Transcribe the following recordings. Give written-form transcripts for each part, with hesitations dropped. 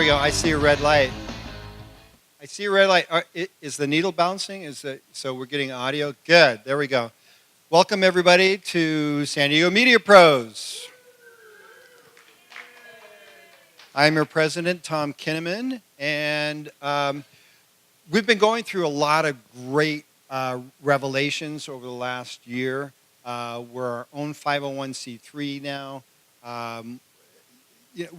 we go. I see a red light. I see a red light. Is the needle bouncing? So we're getting audio? Good. There we go. Welcome, everybody, to San Diego Media Pros. I'm your president, Tom Kinnaman, and we've been going through a lot of great revelations over the last year. We're our own 501c3 now.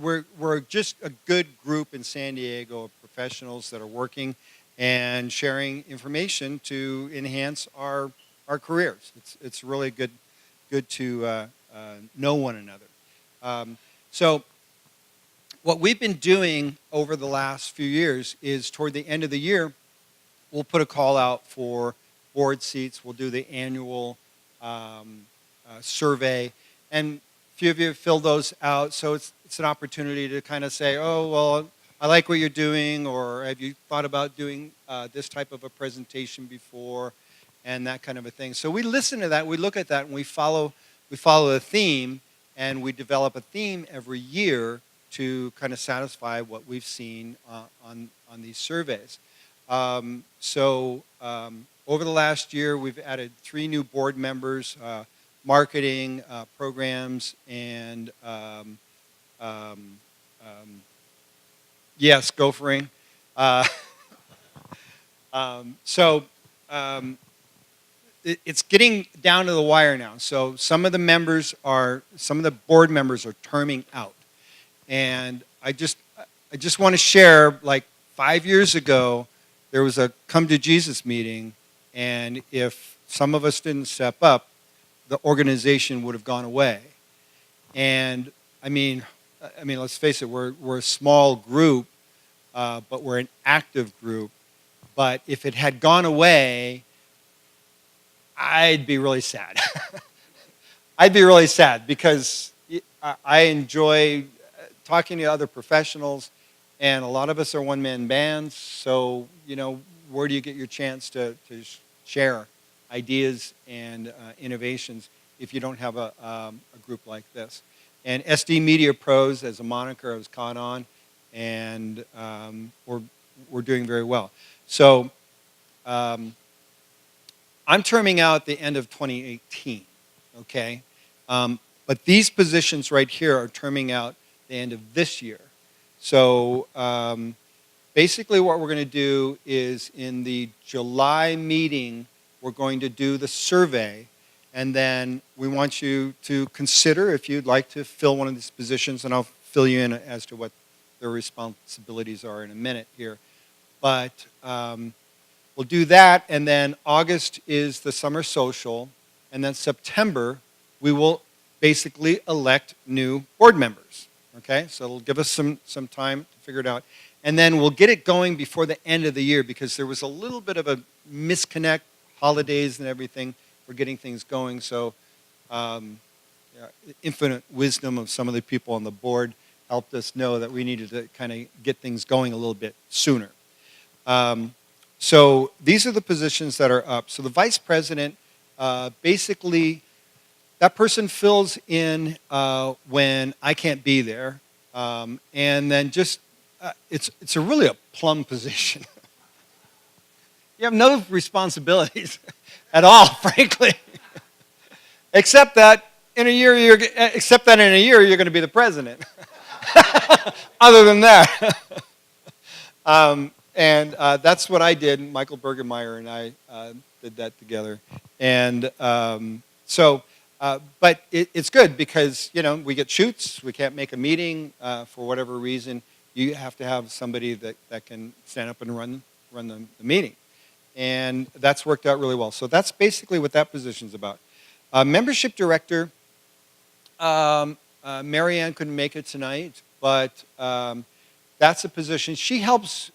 We're just a good group in San Diego of professionals that are working and sharing information to enhance our careers. It's really good to know one another. So what we've been doing over the last few years is toward the end of the year, we'll put a call out for board seats. We'll do the annual survey, and a few of you have filled those out, so it's an opportunity to kind of say, oh, well, I like what you're doing, or have you thought about doing this type of a presentation before, and that kind of a thing. So we listen to that, we look at that, and we follow a theme, and we develop a theme every year to kind of satisfy what we've seen on these surveys. Over the last year, we've added 3 new board members, marketing, programs, and yes, gophering. It's getting down to the wire now. So some of the board members are terming out. And I just want to share, like 5 years ago, there was a Come to Jesus meeting, and if some of us didn't step up, the organization would have gone away. And I mean, let's face it, we're a small group, but we're an active group. But if it had gone away, I'd be really sad. I'd be really sad because I enjoy talking to other professionals, and a lot of us are one-man bands, so, where do you get your chance to share ideas and innovations if you don't have a group like this? And SDMediaPros, as a moniker, I was caught on, and we're doing very well. So I'm terming out the end of 2018, okay? But these positions right here are terming out the end of this year. So basically what we're going to do is in the July meeting, we're going to do the survey, and then we want you to consider if you'd like to fill one of these positions, and I'll fill you in as to what their responsibilities are in a minute here. But we'll do that, and then August is the summer social, and then September we will basically elect new board members. Okay, so it'll give us some time to figure it out. And then we'll get it going before the end of the year because there was a little bit of a misconnect, holidays and everything. We're getting things going. So infinite wisdom of some of the people on the board helped us know that we needed to kind of get things going a little bit sooner. So these are the positions that are up. So the vice president, basically, that person fills in when I can't be there, and then just it's really a plum position. You have no responsibilities at all, frankly, except that in a year you're going to be the president. Other than that, and that's what I did. Michael Bergemeyer and I did that together, and but it's good because, we get shoots. We can't make a meeting for whatever reason. You have to have somebody that can stand up and run the meeting. And that's worked out really well. So that's basically what that position's about. Membership director, Marianne couldn't make it tonight, but that's a position. She helps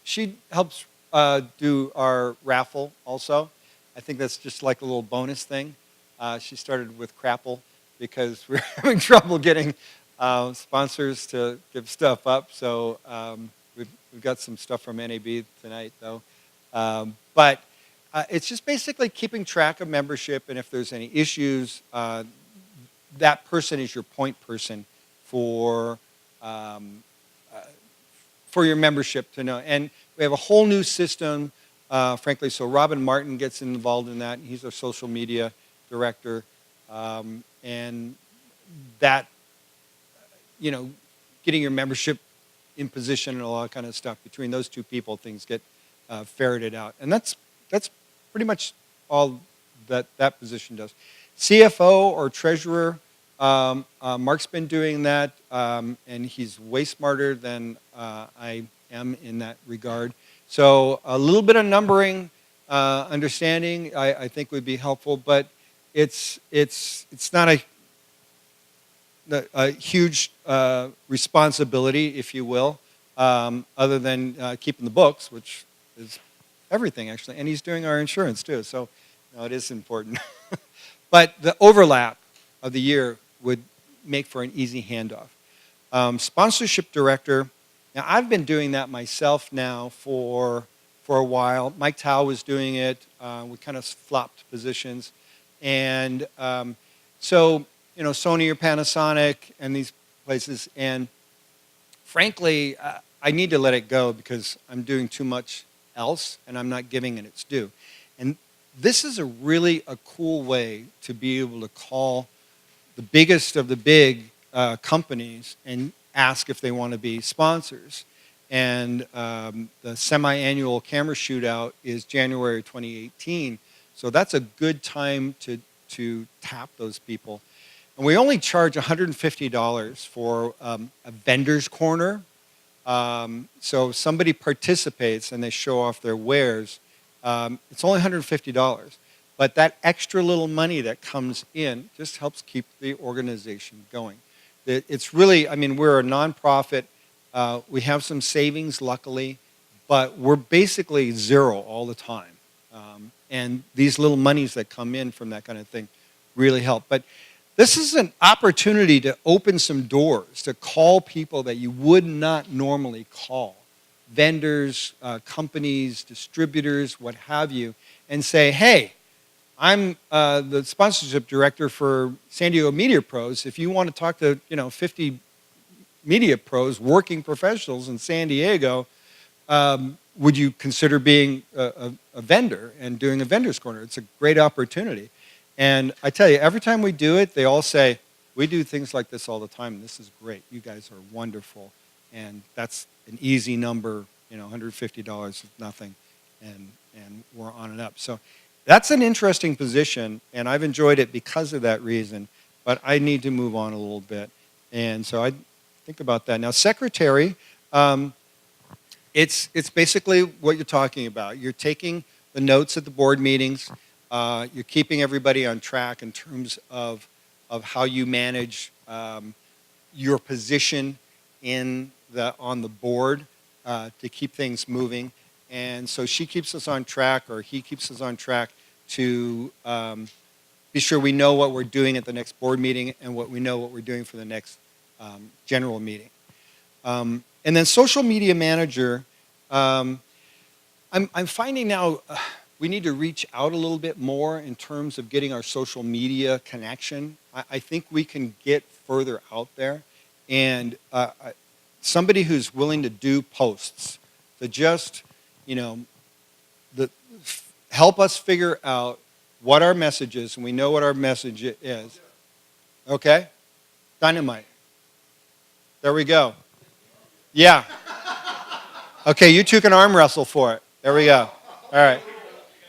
do our raffle also. I think that's just like a little bonus thing. She started with Crapple because we're having trouble getting sponsors to give stuff up. So we've got some stuff from NAB tonight, though. But it's just basically keeping track of membership, and if there's any issues, that person is your point person for for your membership to know. And we have a whole new system, frankly, so Robin Martin gets involved in that. He's our social media director. And that, getting your membership in position and all that kind of stuff, between those two people, things get ferreted out. And that's pretty much all that position does. CFO or treasurer, Mark's been doing that, and he's way smarter than I am in that regard. So a little bit of numbering, understanding, I think would be helpful, but it's not a huge responsibility, if you will, other than keeping the books, which is everything actually, and he's doing our insurance too, so it is important. But the overlap of the year would make for an easy handoff. Sponsorship director, now I've been doing that myself now for a while. Mike Tao was doing it. We kind of flopped positions. And so, Sony or Panasonic and these places, and frankly, I need to let it go because I'm doing too much else and I'm not giving it its due. And this is a cool way to be able to call the biggest of the big companies and ask if they want to be sponsors. And the semi-annual camera shootout is January 2018. So that's a good time to tap those people. And we only charge $150 for a vendor's corner. So if somebody participates and they show off their wares, it's only $150. But that extra little money that comes in just helps keep the organization going. It's really, we're a nonprofit. We have some savings, luckily, but we're basically zero all the time. And these little monies that come in from that kind of thing really help. But this is an opportunity to open some doors, to call people that you would not normally call. Vendors, companies, distributors, what have you, and say, hey, I'm the sponsorship director for San Diego Media Pros. If you want to talk to 50 media pros, working professionals in San Diego, would you consider being a vendor and doing a vendor's corner? It's a great opportunity. And I tell you, every time we do it, they all say, we do things like this all the time. This is great. You guys are wonderful. And that's an easy number, $150 is nothing. And we're on and up. So that's an interesting position, and I've enjoyed it because of that reason. But I need to move on a little bit. And so I think about that. Now, secretary, it's basically what you're talking about. You're taking the notes at the board meetings. You're keeping everybody on track in terms of how you manage your position on the board to keep things moving. And so she keeps us on track, or he keeps us on track to be sure we know what we're doing at the next board meeting and what we're doing for the next general meeting. And then social media manager, I'm finding now we need to reach out a little bit more in terms of getting our social media connection. I think we can get further out there. And somebody who's willing to do posts, to just, help us figure out what our message is, and we know what our message is. Okay? Dynamite. There we go. Yeah. Okay, you two can arm wrestle for it. There we go. All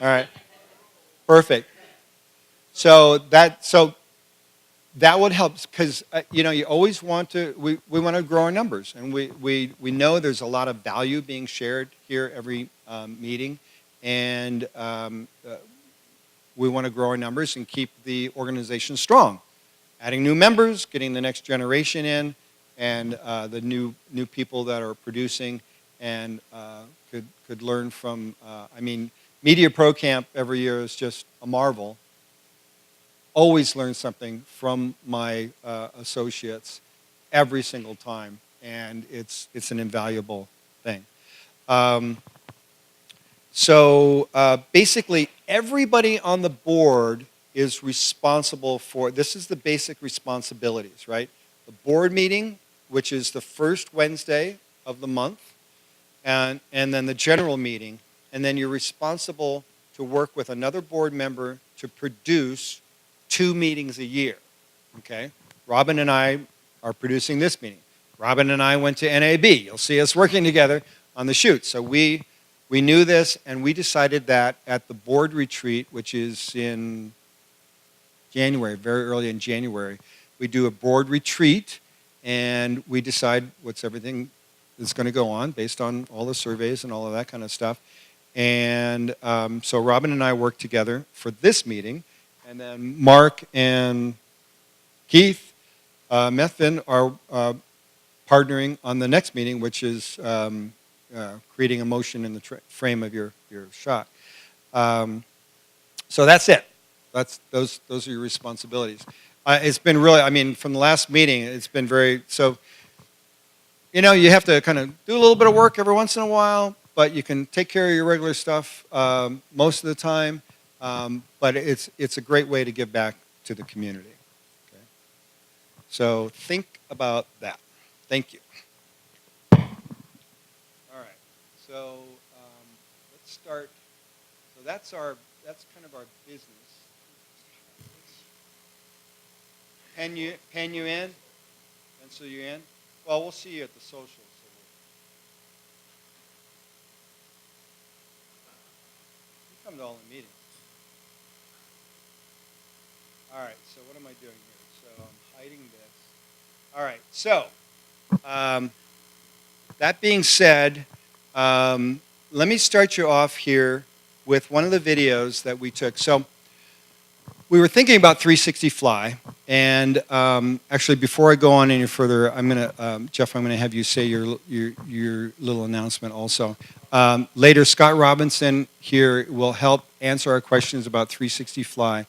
right. Perfect. So that would help, because you always want to. We want to grow our numbers, and we know there's a lot of value being shared here every meeting, and we want to grow our numbers and keep the organization strong. Adding new members, getting the next generation in, and the new people that are producing and could learn from. Media Pro Camp every year is just a marvel. Always learn something from my associates every single time, and it's an invaluable thing. So basically, everybody on the board is responsible for, this is the basic responsibilities, right? The board meeting, which is the first Wednesday of the month. and then the general meeting, and then you're responsible to work with another board member to produce 2 meetings a year, okay? Robin and I are producing this meeting. Robin and I went to NAB. You'll see us working together on the shoot. So we knew this, and we decided that at the board retreat, which is in January, very early in January, we do a board retreat, and we decide what's everything that's going to go on based on all the surveys and all of that kind of stuff. And so Robin and I worked together for this meeting, and then Mark and Keith Methvin are partnering on the next meeting, which is creating a motion in the frame of your shot. So that's it. Those are your responsibilities. It's been really, I mean, from the last meeting, it's been very, so, you know, you have to kind of do a little bit of work every once in a while, but you can take care of your regular stuff most of the time. But it's a great way to give back to the community. Okay? So think about that. Thank you. All right. So let's start. So that's kind of our business. Pen you in? Pencil you in? Well, we'll see you at the social. So you come to all the meetings. All right, so what am I doing here? So I'm hiding this. All right, so that being said, let me start you off here with one of the videos that we took. So we were thinking about 360 Fly, and actually, before I go on any further, I'm gonna, Jeff, I'm gonna have you say your little announcement also. Later, Scott Robinson here will help answer our questions about 360 Fly.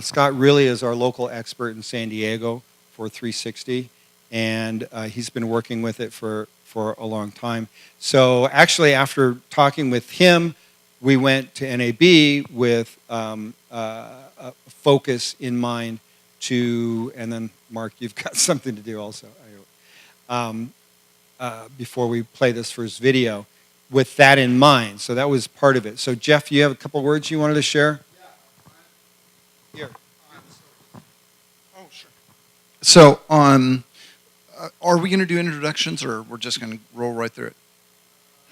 Scott really is our local expert in San Diego for 360, and he's been working with it for a long time. So actually, after talking with him, we went to NAB with a focus in mind to, and then Mark, you've got something to do also, before we play this first video, with that in mind. So that was part of it. So Jeff, you have a couple words you wanted to share? Here. Oh, sure. So, are we going to do introductions, or we're just going to roll right through it?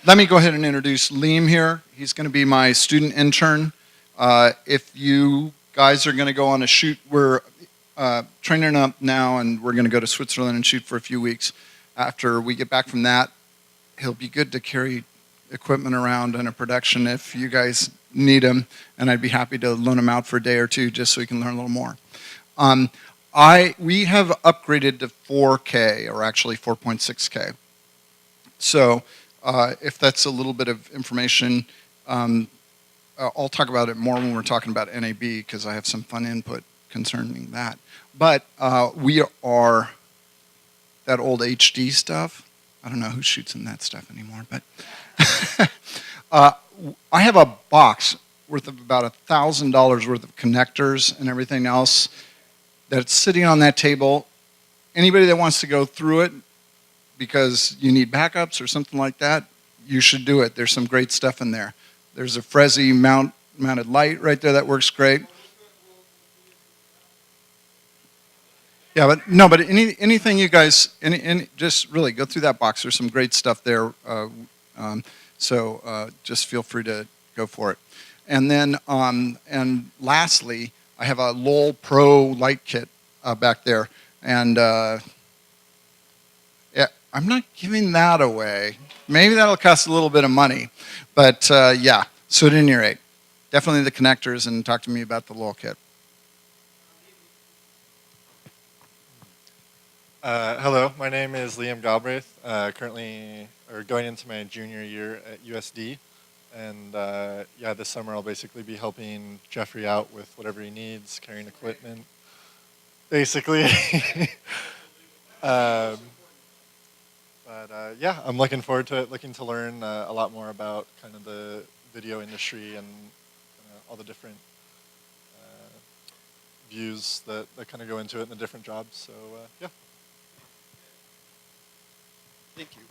Let me go ahead and introduce Liam here. He's going to be my student intern. If you guys are going to go on a shoot, we're training up now, and we're going to go to Switzerland and shoot for a few weeks. After we get back from that, he'll be good to carry equipment around in a production if you guys need him, and I'd be happy to loan him out for a day or two just so he can learn a little more. We have upgraded to 4K, or actually 4.6K. So if that's a little bit of information, I'll talk about it more when we're talking about NAB, because I have some fun input concerning that. But we are that old HD stuff. I don't know who shoots in that stuff anymore, but I have a box worth of about $1,000 worth of connectors and everything else that's sitting on that table. Anybody that wants to go through it because you need backups or something like that, you should do it. There's some great stuff in there. There's a Frezzi mounted light right there that works great. Yeah, but anything you guys, just really go through that box. There's some great stuff there. So just feel free to go for it. And then, and lastly, I have a LOL Pro light kit back there. And yeah, I'm not giving that away. Maybe that'll cost a little bit of money. But yeah, so at any rate, definitely the connectors, and talk to me about the LOL kit. Hello, my name is Liam Galbraith, currently, or going into my junior year at USD, and yeah, this summer I'll basically be helping Jeffrey out with whatever he needs, carrying equipment, basically. But yeah, I'm looking forward to it, looking to learn a lot more about kind of the video industry and all the different views that kind of go into it and the different jobs, so yeah. Thank you.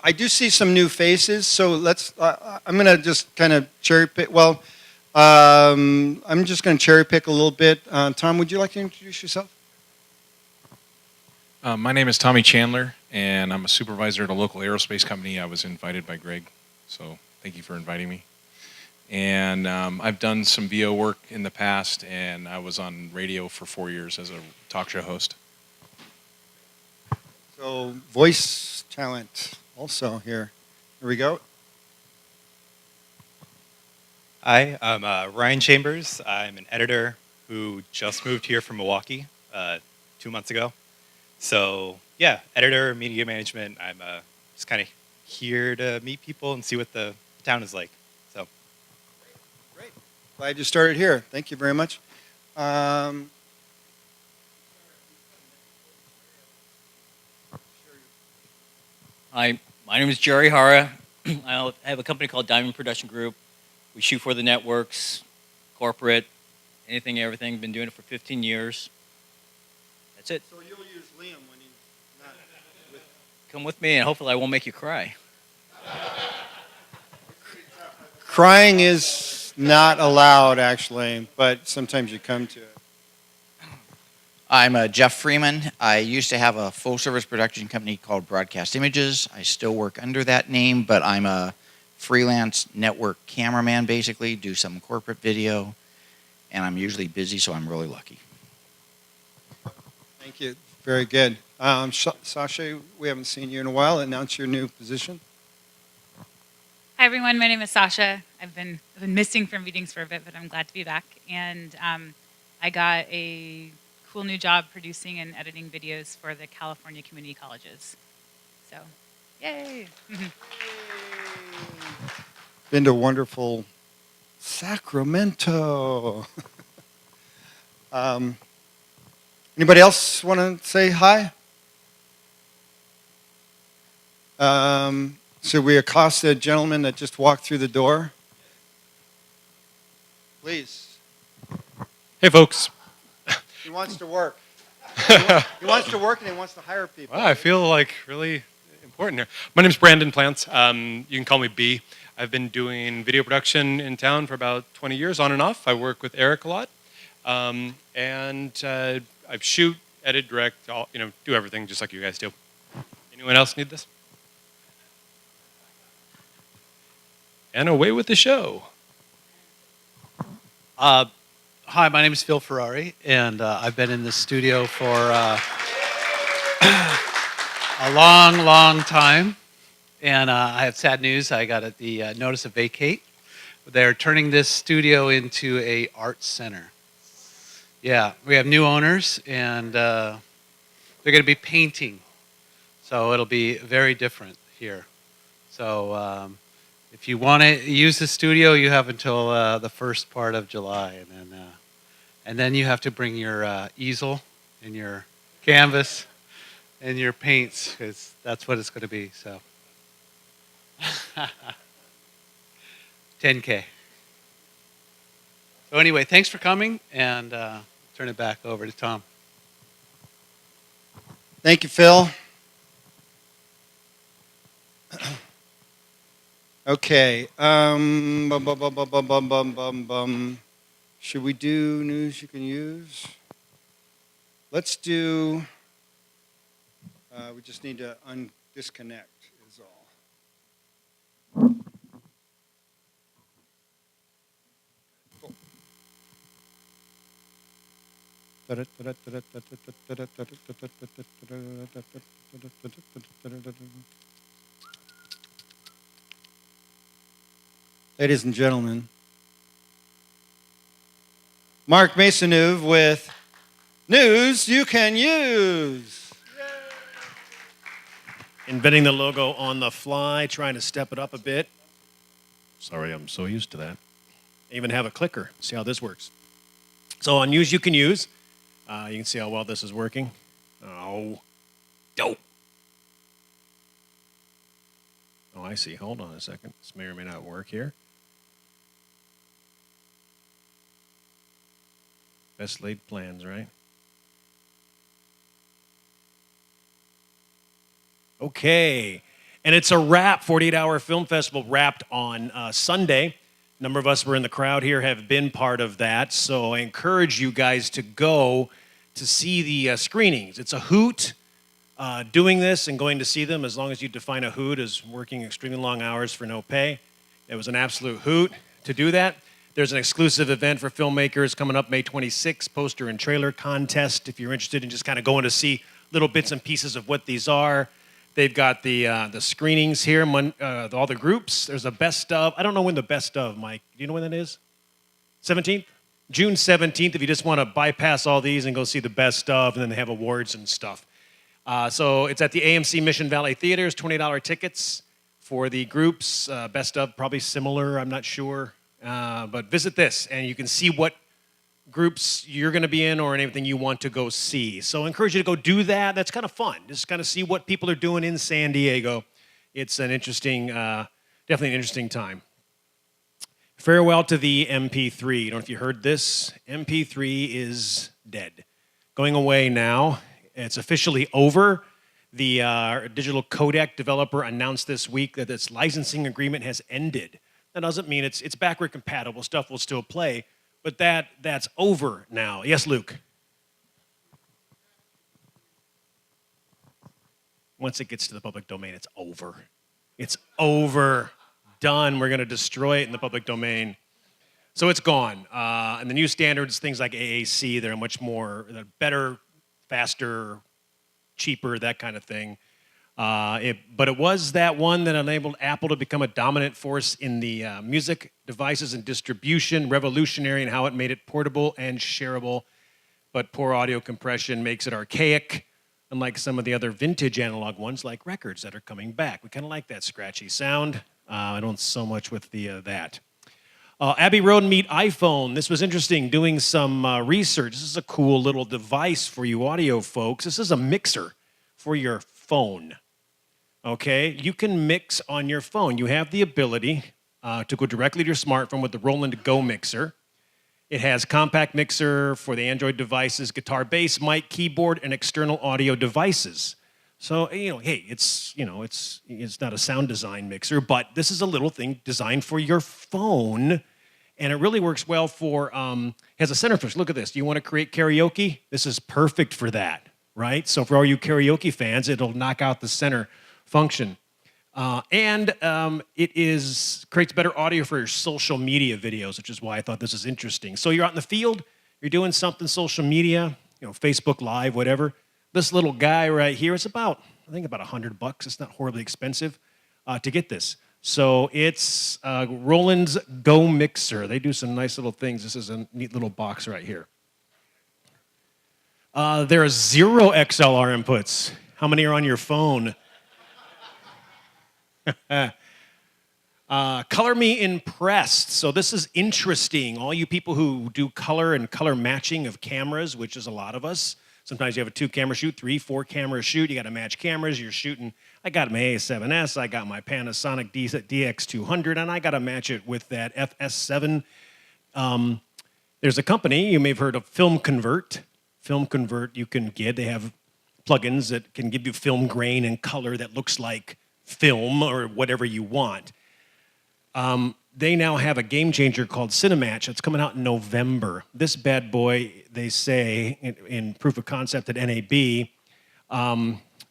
I do see some new faces, so let's. I'm going to just kind of cherry pick. Well, I'm just going to cherry pick a little bit. Tom, would you like to introduce yourself? My name is Tommy Chandler, and I'm a supervisor at a local aerospace company. I was invited by Greg, so thank you for inviting me. And I've done some VO work in the past, and I was on radio for 4 years as a talk show host. So, voice talent also here. Here we go. Hi, I'm Ryan Chambers. I'm an editor who just moved here from Milwaukee 2 months ago. So, yeah, editor, media management. I'm just kind of here to meet people and see what the town is like. So, Great. Glad you started here. Thank you very much. Hi, my name is Jerry Hara. I have a company called Diamond Production Group. We shoot for the networks, corporate, anything, everything. Been doing it for 15 years. That's it. So you'll use Liam when he's not with. Come with me, and hopefully I won't make you cry. Crying is not allowed, actually, but sometimes you come to it. I'm Jeff Freeman. I used to have a full-service production company called Broadcast Images. I still work under that name, but I'm a freelance network cameraman, basically, do some corporate video, and I'm usually busy, so I'm really lucky. Thank you. Very good. Sasha, we haven't seen you in a while. Announce your new position. Hi everyone, my name is Sasha. I've been missing from meetings for a bit, but I'm glad to be back. And I got a cool new job producing and editing videos for the California community colleges. So, yay! Been to wonderful Sacramento. Anybody else want to say hi? Should we accost the gentleman that just walked through the door? Please. Hey, folks. He wants to work. He wants to work and he wants to hire people. Wow, I feel like really important here. My name's Brandon Plants. You can call me B. I've been doing video production in town for about 20 years, on and off. I work with Eric a lot. I shoot, edit, direct, do everything just like you guys do. Anyone else need this? And away with the show. Hi, my name is Phil Ferrari, and I've been in the studio for a long time. And I have sad news. I got the notice of vacate. They're turning this studio into a art center. Yeah, we have new owners, and they're going to be painting. So it'll be very different here. So if you want to use the studio, you have until the first part of July, and then you have to bring your easel and your canvas and your paints, because that's what it's going to be. So, $10K. So anyway, thanks for coming, and turn it back over to Tom. Thank you, Phil. Okay. Should we do news you can use? Let's do. We just need to disconnect. Is all. Ladies and gentlemen, Mark Masonuv with News You Can Use. Inventing the logo on the fly, trying to step it up a bit. Sorry, I'm so used to that. I even have a clicker. See how this works. So on News You Can Use, you can see how well this is working. Oh, dope. Oh, I see. Hold on a second. This may or may not work here. Best laid plans, right? Okay. And it's a wrap, 48-hour film festival wrapped on Sunday. A number of us were in the crowd here, have been part of that. So I encourage you guys to go to see the screenings. It's a hoot doing this and going to see them, as long as you define a hoot as working extremely long hours for no pay. It was an absolute hoot to do that. There's an exclusive event for filmmakers coming up May 26th, poster and trailer contest. If you're interested in just kind of going to see little bits and pieces of what these are. They've got the screenings here, all the groups. There's a best of. I don't know when the best of, Mike. Do you know when that is? 17th? June 17th, if you just want to bypass all these and go see the best of, and then they have awards and stuff. So it's at the AMC Mission Valley Theaters, $20 tickets for the groups. Best of, probably similar, I'm not sure. But visit this, and you can see what groups you're going to be in or anything you want to go see. So I encourage you to go do that. That's kind of fun. Just kind of see what people are doing in San Diego. It's an interesting, definitely an interesting time. Farewell to the MP3. I don't know if you heard this. MP3 is dead. Going away now. It's officially over. The digital codec developer announced this week that its licensing agreement has ended. That doesn't mean it's backward compatible. Stuff will still play, but that's over now. Yes, Luke? Once it gets to the public domain, it's over. It's over. Done. We're going to destroy it in the public domain. So it's gone. And the new standards, things like AAC, they're much more, they're better, faster, cheaper, that kind of thing. But it was that one that enabled Apple to become a dominant force in the music devices and distribution, revolutionary in how it made it portable and shareable. But poor audio compression makes it archaic, unlike some of the other vintage analog ones like records that are coming back. We kind of like that scratchy sound. I don't so much with that. Abbey Road meet iPhone. This was interesting, doing some research. This is a cool little device for you audio folks. This is a mixer for your phone. Okay, you can mix on your phone. You have the ability to go directly to your smartphone with the Roland Go mixer. It has compact mixer for the Android devices, guitar, bass, mic, keyboard, and external audio devices. So, hey, it's not a sound design mixer, but this is a little thing designed for your phone, and it really works well for, has a center push. Look at this. Do you want to create karaoke? This is perfect for that, right? So for all you karaoke fans, it'll knock out the center function. And it creates better audio for your social media videos, which is why I thought this is interesting. So you're out in the field, you're doing something social media, Facebook Live, whatever. This little guy right here, it's about $100. It's not horribly expensive to get this. So it's Roland's Go Mixer. They do some nice little things. This is a neat little box right here. There are 0 XLR inputs. How many are on your phone? Color me impressed. So this is interesting. All you people who do color and color matching of cameras, which is a lot of us. Sometimes you have a 2-camera shoot, 3, 4-camera shoot. You got to match cameras. You're shooting. I got my A7S. I got my Panasonic DX200, and I got to match it with that FS7. There's a company you may have heard of, Film Convert. Film Convert you can get. They have plugins that can give you film grain and color that looks like film or whatever you want. They now have a game changer called Cinematch. It's coming out in November. This bad boy, they say, in proof of concept at NAB,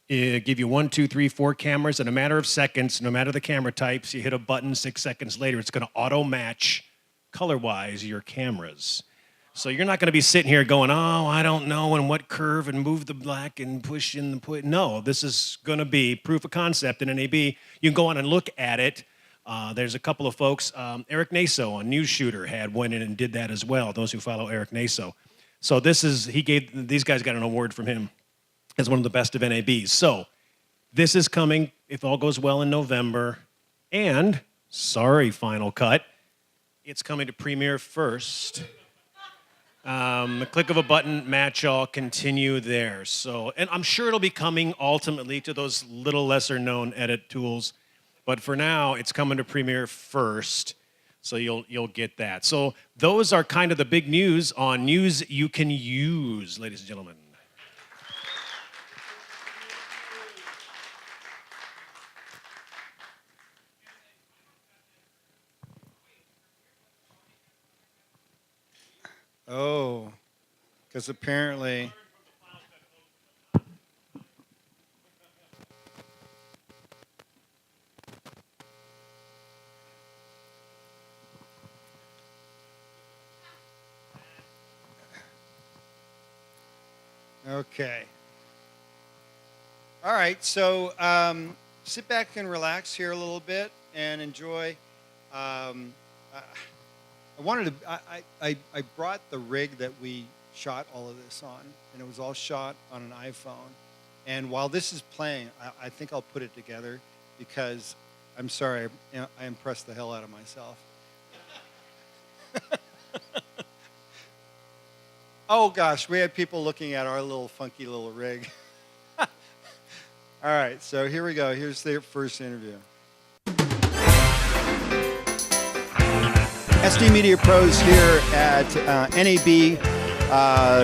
it give you 1, 2, 3, 4 cameras in a matter of seconds, no matter the camera types. You hit a button, 6 seconds later, it's going to auto-match color-wise your cameras. So you're not going to be sitting here going, oh, I don't know, and what curve, and move the black, and push in the put. No, this is going to be proof of concept in NAB. You can go on and look at it. There's a couple of folks. Eric Naso on News Shooter went in and did that as well, those who follow Eric Naso. So these guys got an award from him as one of the best of NABs. So this is coming, if all goes well, in November. And, sorry, Final Cut, it's coming to premiere first. The click of a button, match all, continue there. So, and I'm sure it'll be coming ultimately to those little lesser known edit tools. But for now, it's coming to premiere first. So you'll get that. So those are kind of the big news on news you can use, ladies and gentlemen. Oh, because apparently. Okay. All right, so sit back and relax here a little bit and enjoy. I wanted to. I brought the rig that we shot all of this on, and it was all shot on an iPhone. And while this is playing, I think I'll put it together because I'm sorry, I impressed the hell out of myself. Oh gosh, we had people looking at our little funky little rig. All right, so here we go. Here's the first interview. SDMediaPros here at NAB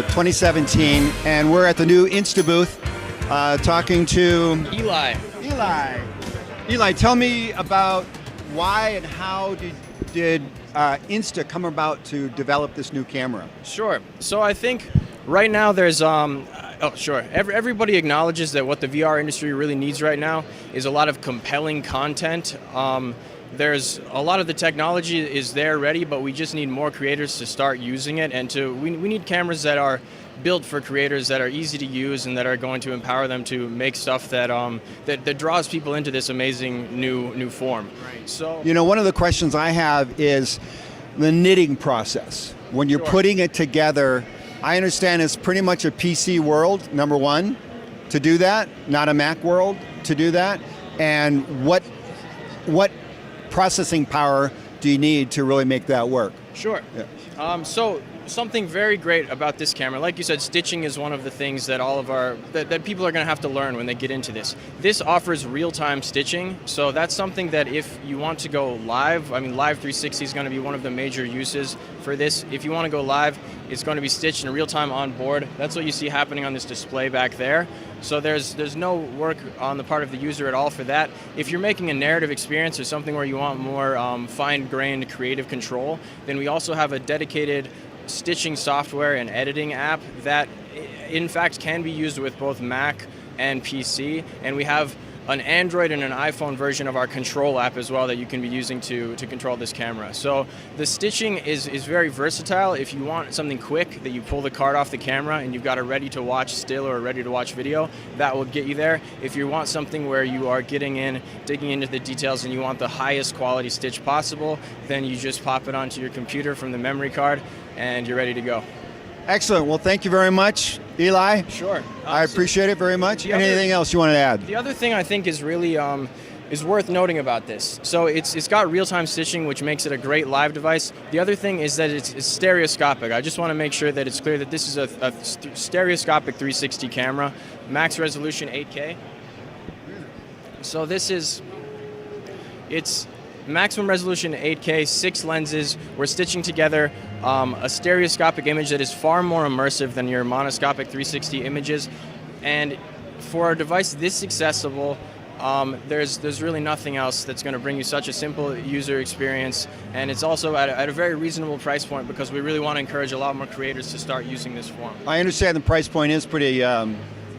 2017, and we're at the new Insta booth talking to Eli. Eli, tell me about why and how did Insta come about to develop this new camera? Sure. So I think right now there's everybody acknowledges that what the VR industry really needs right now is a lot of compelling content. There's a lot of the technology is there ready, but we just need more creators to start using it, and we need cameras that are built for creators, that are easy to use, and that are going to empower them to make stuff that that draws people into this amazing new form. Right. So, one of the questions I have is the knitting process. When you're putting it together, I understand it's pretty much a PC world, number one, to do that, not a Mac world to do that. And what processing power do you need to really make that work? Sure. Yeah. So something very great about this camera, like you said, stitching is one of the things that that people are going to have to learn when they get into this. This offers real-time stitching, so that's something that if you want to go live, Live 360 is going to be one of the major uses for this. If you want to go live, it's going to be stitched in real time on board. That's what you see happening on this display back there. So there's no work on the part of the user at all for that. If you're making a narrative experience or something where you want more fine-grained creative control, then we also have a dedicated stitching software and editing app that in fact can be used with both Mac and PC, and we have an Android and an iPhone version of our control app as well that you can be using to control this camera. So the stitching is very versatile. If you want something quick that you pull the card off the camera and you've got a ready to watch still or a ready to watch video, that will get you there. If you want something where you are digging into the details and you want the highest quality stitch possible, then you just pop it onto your computer from the memory card and you're ready to go. Excellent. Well, thank you very much, Eli. Sure. I appreciate it very much. Anything else you want to add? The other thing I think is really is worth noting about this. So it's got real-time stitching, which makes it a great live device. The other thing is that it's stereoscopic. I just want to make sure that it's clear that this is a stereoscopic 360 camera, max resolution 8K. So it's maximum resolution 8K, 6 lenses. We're stitching together a stereoscopic image that is far more immersive than your monoscopic 360 images. And for a device this accessible, there's really nothing else that's going to bring you such a simple user experience. And it's also at a very reasonable price point because we really want to encourage a lot more creators to start using this form. I understand the price point is pretty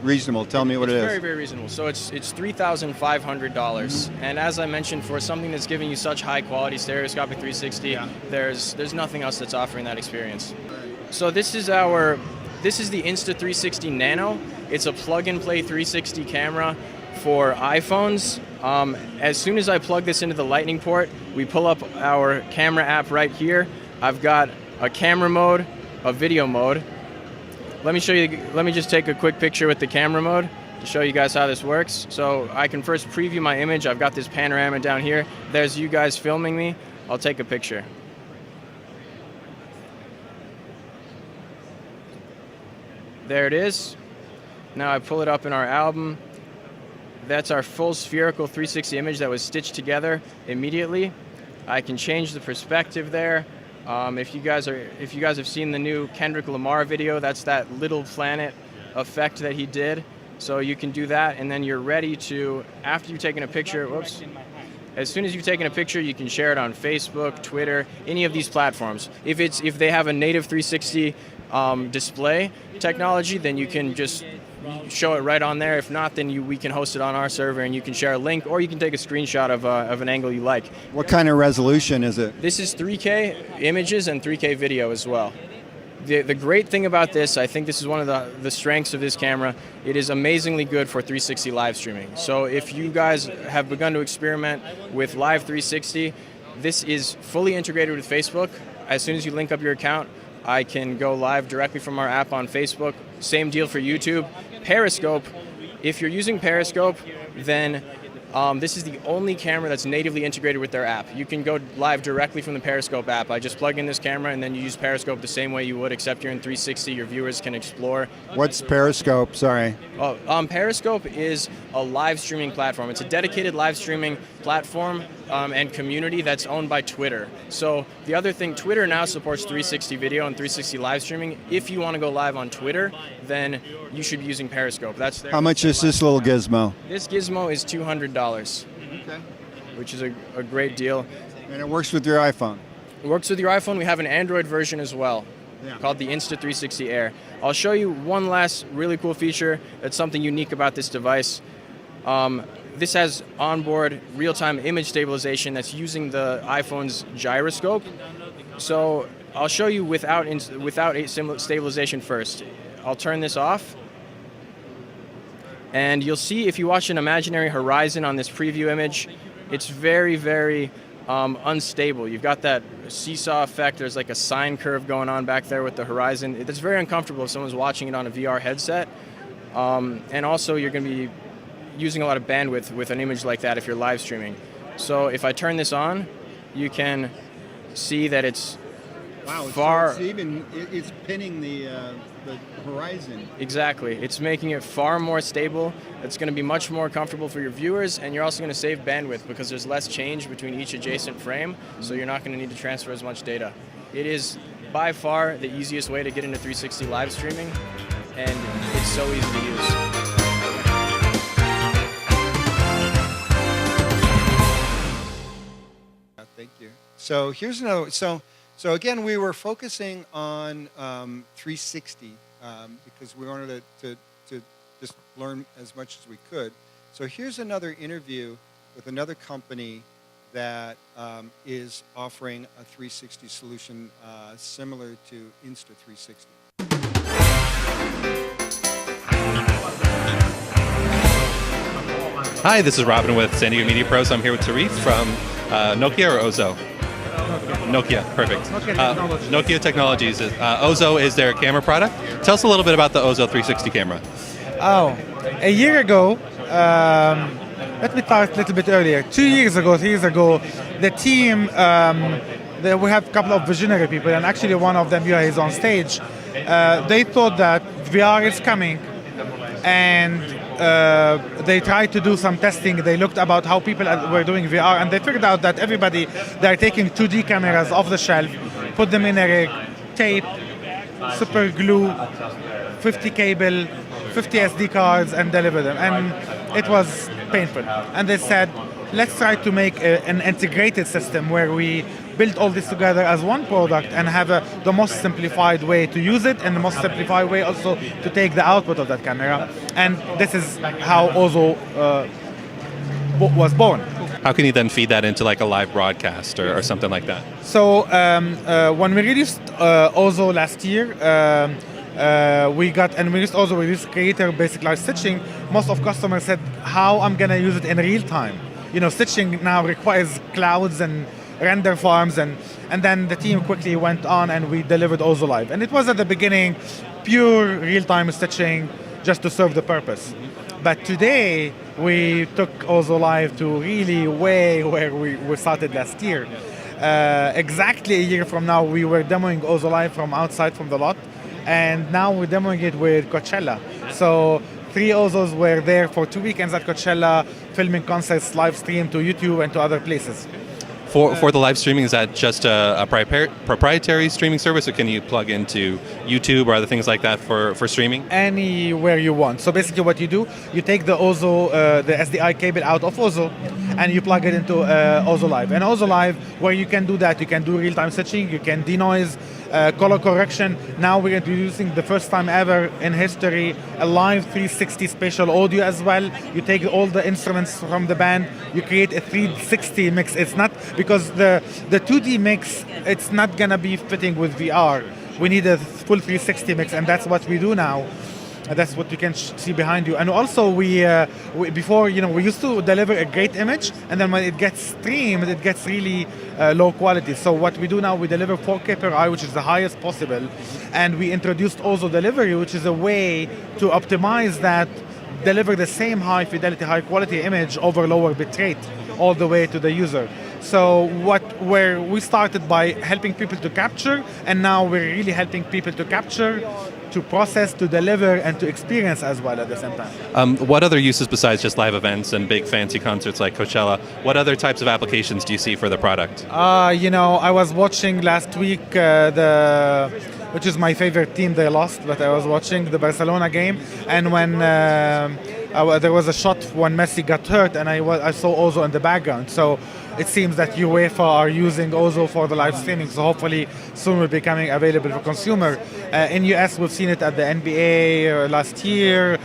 reasonable. Tell me what it is. It's very, very reasonable. So it's $3,500. And as I mentioned, for something that's giving you such high quality stereoscopic 360, there's nothing else that's offering that experience. So this is the Insta360 Nano. It's a plug-and-play 360 camera for iPhones. As soon as I plug this into the Lightning port, we pull up our camera app right here. I've got a camera mode, a video mode. Let me just take a quick picture with the camera mode to show you guys how this works. So I can first preview my image. I've got this panorama down here. There's you guys filming me. I'll take a picture. There it is. Now I pull it up in our album. That's our full spherical 360 image that was stitched together immediately. I can change the perspective there. If you guys have seen the new Kendrick Lamar video, that's that little planet effect that he did. So you can do that, and then you're ready to, after you've taken a picture, As soon as you've taken a picture, you can share it on Facebook, Twitter, any of these platforms. If they have a native 360 display technology, then you can just show it right on there. If not, then we can host it on our server, and you can share a link, or you can take a screenshot of an angle you like. What kind of resolution is it? This is 3K images and 3K video as well. The great thing about this, I think this is one of the strengths of this camera, it is amazingly good for 360 live streaming. So if you guys have begun to experiment with Live 360, this is fully integrated with Facebook. As soon as you link up your account, I can go live directly from our app on Facebook. Same deal for YouTube. Periscope, if you're using Periscope, then this is the only camera that's natively integrated with their app. You can go live directly from the Periscope app. I just plug in this camera and then you use Periscope the same way you would, except you're in 360. Your viewers can explore. What's Periscope? Sorry. Periscope is a live streaming platform. It's a dedicated live streaming platform and community that's owned by Twitter. So the other thing, Twitter now supports 360 video and 360 live streaming. If you want to go live on Twitter, then you should be using Periscope. That's How much is this little gizmo? This gizmo is $200, which is a great deal. And it works with your iPhone? It works with your iPhone. We have an Android version as well, called the Insta360 Air. I'll show you one last really cool feature that's something unique about this device. This has onboard real-time image stabilization that's using the iPhone's gyroscope. So I'll show you without stabilization first. I'll turn this off. And you'll see if you watch an imaginary horizon on this preview image, it's very, very unstable. You've got that seesaw effect. There's like a sine curve going on back there with the horizon. It's very uncomfortable if someone's watching it on a VR headset. And also you're going to be using a lot of bandwidth with an image like that if you're live streaming. So if I turn this on, you can see that it's far... So it's pinning the horizon. Exactly. It's making it far more stable. It's going to be much more comfortable for your viewers, and you're also going to save bandwidth because there's less change between each adjacent frame, so you're not going to need to transfer as much data. It is by far the easiest way to get into 360 live streaming, and it's so easy to use. Thank you. So here's another. So again, we were focusing on 360 because we wanted to just learn as much as we could. So here's another interview with another company that is offering a 360 solution similar to Insta360. Hi, this is Robin with SDMediaPros. I'm here with Tarif from Nokia or Ozo? Nokia, perfect. Nokia Technologies. Ozo is their camera product. Tell us a little bit about the Ozo 360 camera. Oh, a year ago, let me start a little bit earlier. 3 years ago, the team, we have a couple of visionary people, and actually one of them here is on stage. They thought that VR is coming, and they tried to do some testing. They looked about how people were doing VR, and they figured out that they're taking 2D cameras off the shelf, put them in a rig, tape, super glue, 50 cable, 50 SD cards, and deliver them. And it was painful. And they said, let's try to make an integrated system where we build all this together as one product and have the most simplified way to use it and the most simplified way also to take the output of that camera. And this is how Ozo was born. How can you then feed that into like a live broadcast or something like that? So when we released Ozo last year, we released Creator Basic Live Stitching. Most of customers said, how I'm going to use it in real time? You know, stitching now requires clouds and render farms, and then the team quickly went on and we delivered Ozo Live. And it was at the beginning pure real-time stitching just to serve the purpose. But today, we took Ozo Live to really way where we started last year. Exactly a year from now, we were demoing Ozo Live from outside from the lot, and now we're demoing it with Coachella. So 3 Ozos were there for 2 weekends at Coachella, filming concerts live streamed to YouTube and to other places. For the live streaming, is that just a proprietary streaming service, or can you plug into YouTube or other things like that for streaming? Anywhere you want. So basically, what you do, you take the Ozo, the SDI cable out of Ozo, and you plug it into Ozo Live. And Ozo Live, where you can do that, you can do real-time stitching, you can denoise, color correction. Now we're introducing the first time ever in history a live 360 spatial audio as well. You take all the instruments from the band, you create a 360 mix. It's not because the 2D mix, it's not gonna be fitting with VR. We need a full 360 mix, and that's what we do now. That's what you can see behind you. And also, we before, we used to deliver a great image, and then when it gets streamed, it gets really low quality. So what we do now, we deliver 4K per eye, which is the highest possible, and we introduced also delivery, which is a way to optimize that, deliver the same high fidelity, high quality image over lower bitrate all the way to the user. So where we started by helping people to capture, and now we're really helping people to capture, to process, to deliver, and to experience as well at the same time. What other uses besides just live events and big fancy concerts like Coachella? What other types of applications do you see for the product? I was watching last week which is my favorite team. They lost, but I was watching the Barcelona game, and when there was a shot when Messi got hurt, and I saw Ozo in the background. So it seems that UEFA are using Ozo for the live streaming. So hopefully soon will be coming available for consumer. In US, we've seen it at the NBA last year.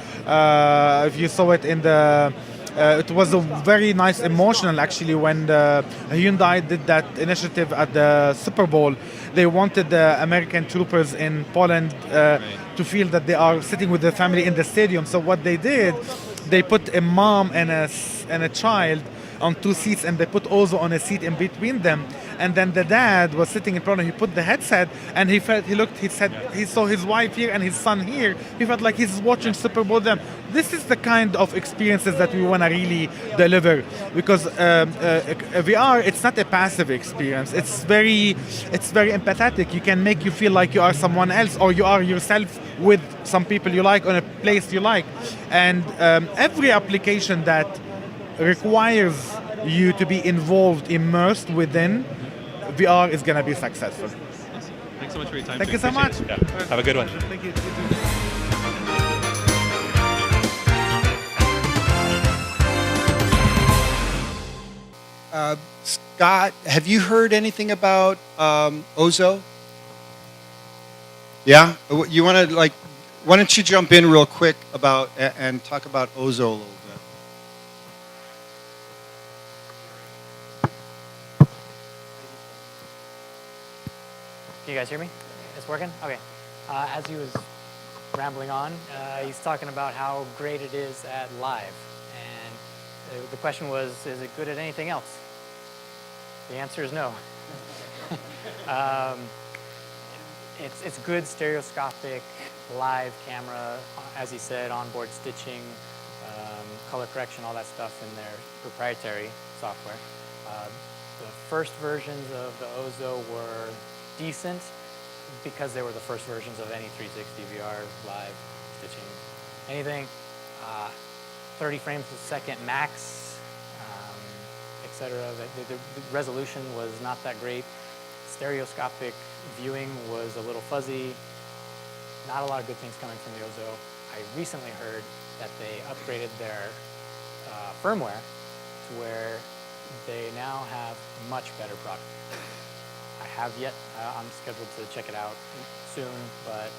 If you saw it in the it was a very nice emotional actually when Hyundai did that initiative at the Super Bowl. They wanted the American troopers in Poland to feel that they are sitting with their family in the stadium. So what they did, they put a mom and a child on two seats, and they put Ozo on a seat in between them. And then the dad was sitting in front of him. He put the headset, and he said he saw his wife here and his son here. He felt like he's watching Super Bowl them. This is the kind of experiences that we want to really deliver, because VR, it's not a passive experience. It's very empathetic. You can make you feel like you are someone else, or you are yourself with some people you like on a place you like. And every application that requires you to be involved, immersed within VR is going to be successful. Awesome. Thanks so much for your time. Thank you so much. Yeah. Have a good one. Thank you. Scott, have you heard anything about Ozo? Yeah? You want to, why don't you jump in real quick about and talk about Ozo a little bit? Can you guys hear me? It's working? Okay. As he was rambling on, he's talking about how great it is at live. And the question was, is it good at anything else? The answer is no. It's good stereoscopic live camera, as he said, onboard stitching, color correction, all that stuff in their proprietary software. The first versions of the Ozo were decent because they were the first versions of any 360 VR live stitching. Anything 30 frames a second max, etc. The resolution was not that great. Stereoscopic viewing was a little fuzzy. Not a lot of good things coming from the Ozo. I recently heard that they upgraded their firmware to where they now have a much better product. I have yet, I'm scheduled to check it out soon, but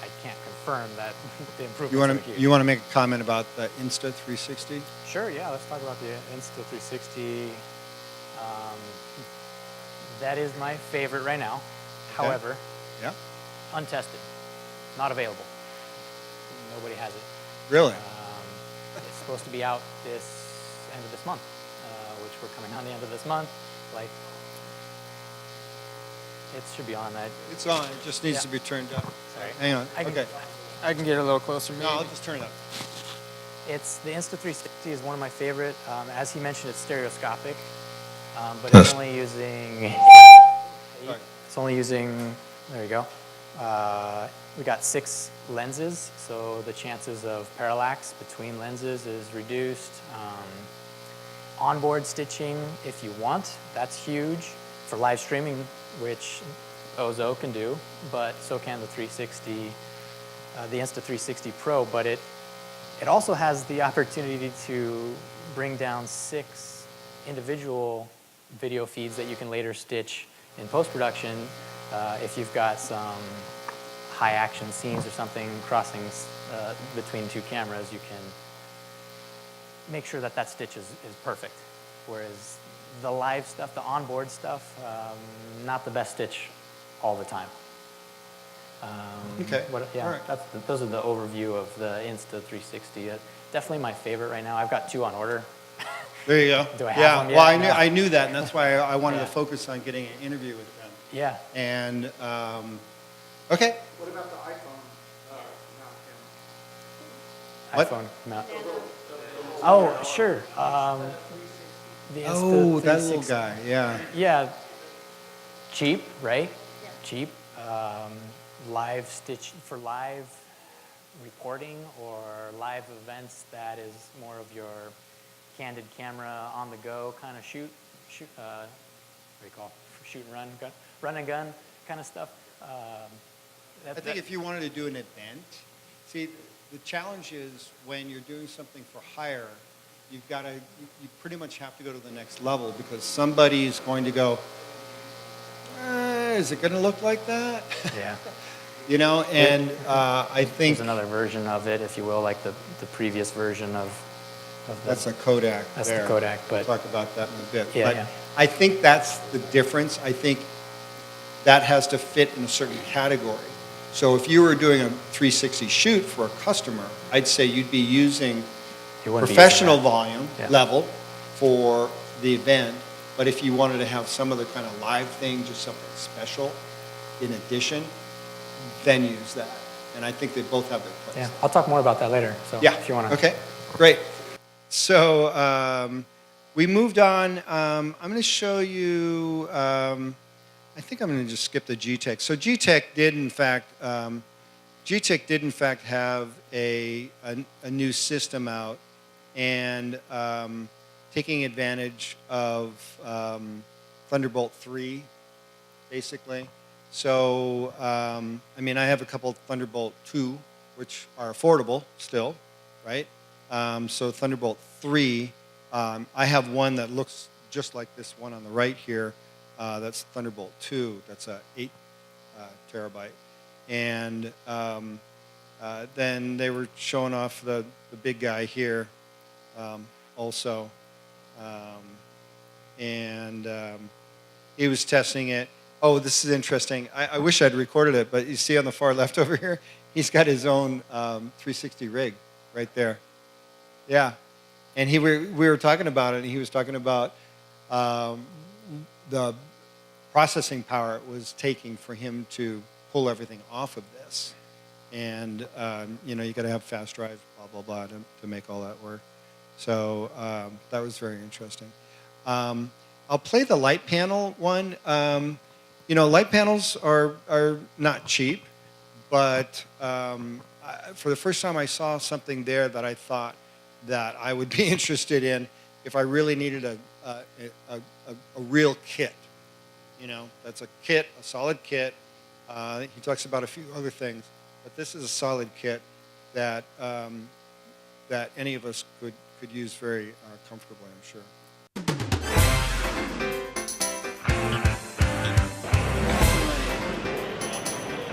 I can't confirm that the improvements are huge. You want to make a comment about the Insta360? Sure, yeah, let's talk about the Insta360. That is my favorite right now. Okay. However, yeah, untested, not available. Nobody has it. Really? It's supposed to be out end of this month, which we're coming on the end of this month. It should be on. It's on. It just needs to be turned up. Sorry. Hang on. I can get a little closer. Maybe. No, I'll just turn it up. It's the Insta360 is one of my favorite. As he mentioned, it's stereoscopic, but it's only using. It's only using. There you go. We got 6 lenses, so the chances of parallax between lenses is reduced. Onboard stitching, if you want, that's huge. For live streaming, which Ozo can do, but so can the 360, the Insta360 Pro, but it also has the opportunity to bring down 6 individual video feeds that you can later stitch in post-production if you've got some high action scenes or something crossing between 2 cameras. You can make sure that that stitch is perfect. Whereas the live stuff, the onboard stuff, not the best stitch all the time. Okay. Yeah, all right. Those are the overview of the Insta360. Definitely my favorite right now. I've got 2 on order. There you go. Do I have yeah. them yet? Well, No. I knew that, and that's why I wanted Yeah. to focus on getting an interview with them. Yeah. And okay. What about the iPhone mount camera? What? iPhone mount. Oh, sure. The Oh, that Insta360. little guy. Yeah. Yeah. Cheap, right? Yeah. Cheap. Live stitch for live reporting or live events. That is more of your candid camera on the go kind of shoot. What do you call it? Shoot and run and gun kind of stuff. I think if you wanted to do an event, see, the challenge is when you're doing something for hire, you pretty much have to go to the next level because somebody's going to go, is it going to look like that? Yeah. You know, and I think there's another version of it, if you will, like the previous version of that's a Kodak. That's there. the Kodak, but we'll talk about that in a bit. Yeah, but yeah. I think that's the difference. I think that has to fit in a certain category. So if you were doing a 360 shoot for a customer, I'd say you'd be using professional volume level for the event. But if you wanted to have some other kind of live thing, just something special in addition, then use that. And I think they both have their place. Yeah, I'll talk more about that later. So Yeah. if you want to. Okay, great. So we moved on. I'm going to show you. I think I'm going to just skip the GTEC. So GTEC did in fact have a new system out, and taking advantage of Thunderbolt 3, basically. So I mean, I have a couple Thunderbolt 2, which are affordable still, right? So Thunderbolt 3, I have one that looks just like this one on the right here. That's Thunderbolt 2. That's a 8 terabyte. And then they were showing off the big guy here also. He was testing it. Oh, this is interesting. I wish I'd recorded it, but you see on the far left over here, he's got his own 360 rig right there. Yeah. And we were talking about it, and he was talking about the processing power it was taking for him to pull everything off of this. And, you know, you got to have fast drive, blah, blah, blah, to make all that work. So that was very interesting. I'll play the light panel one. You know, light panels are not cheap, but for the first time I saw something there that I thought that I would be interested in if I really needed a real kit. You know, that's a kit, a solid kit. He talks about a few other things, but this is a solid kit that that any of us could use very comfortably, I'm sure.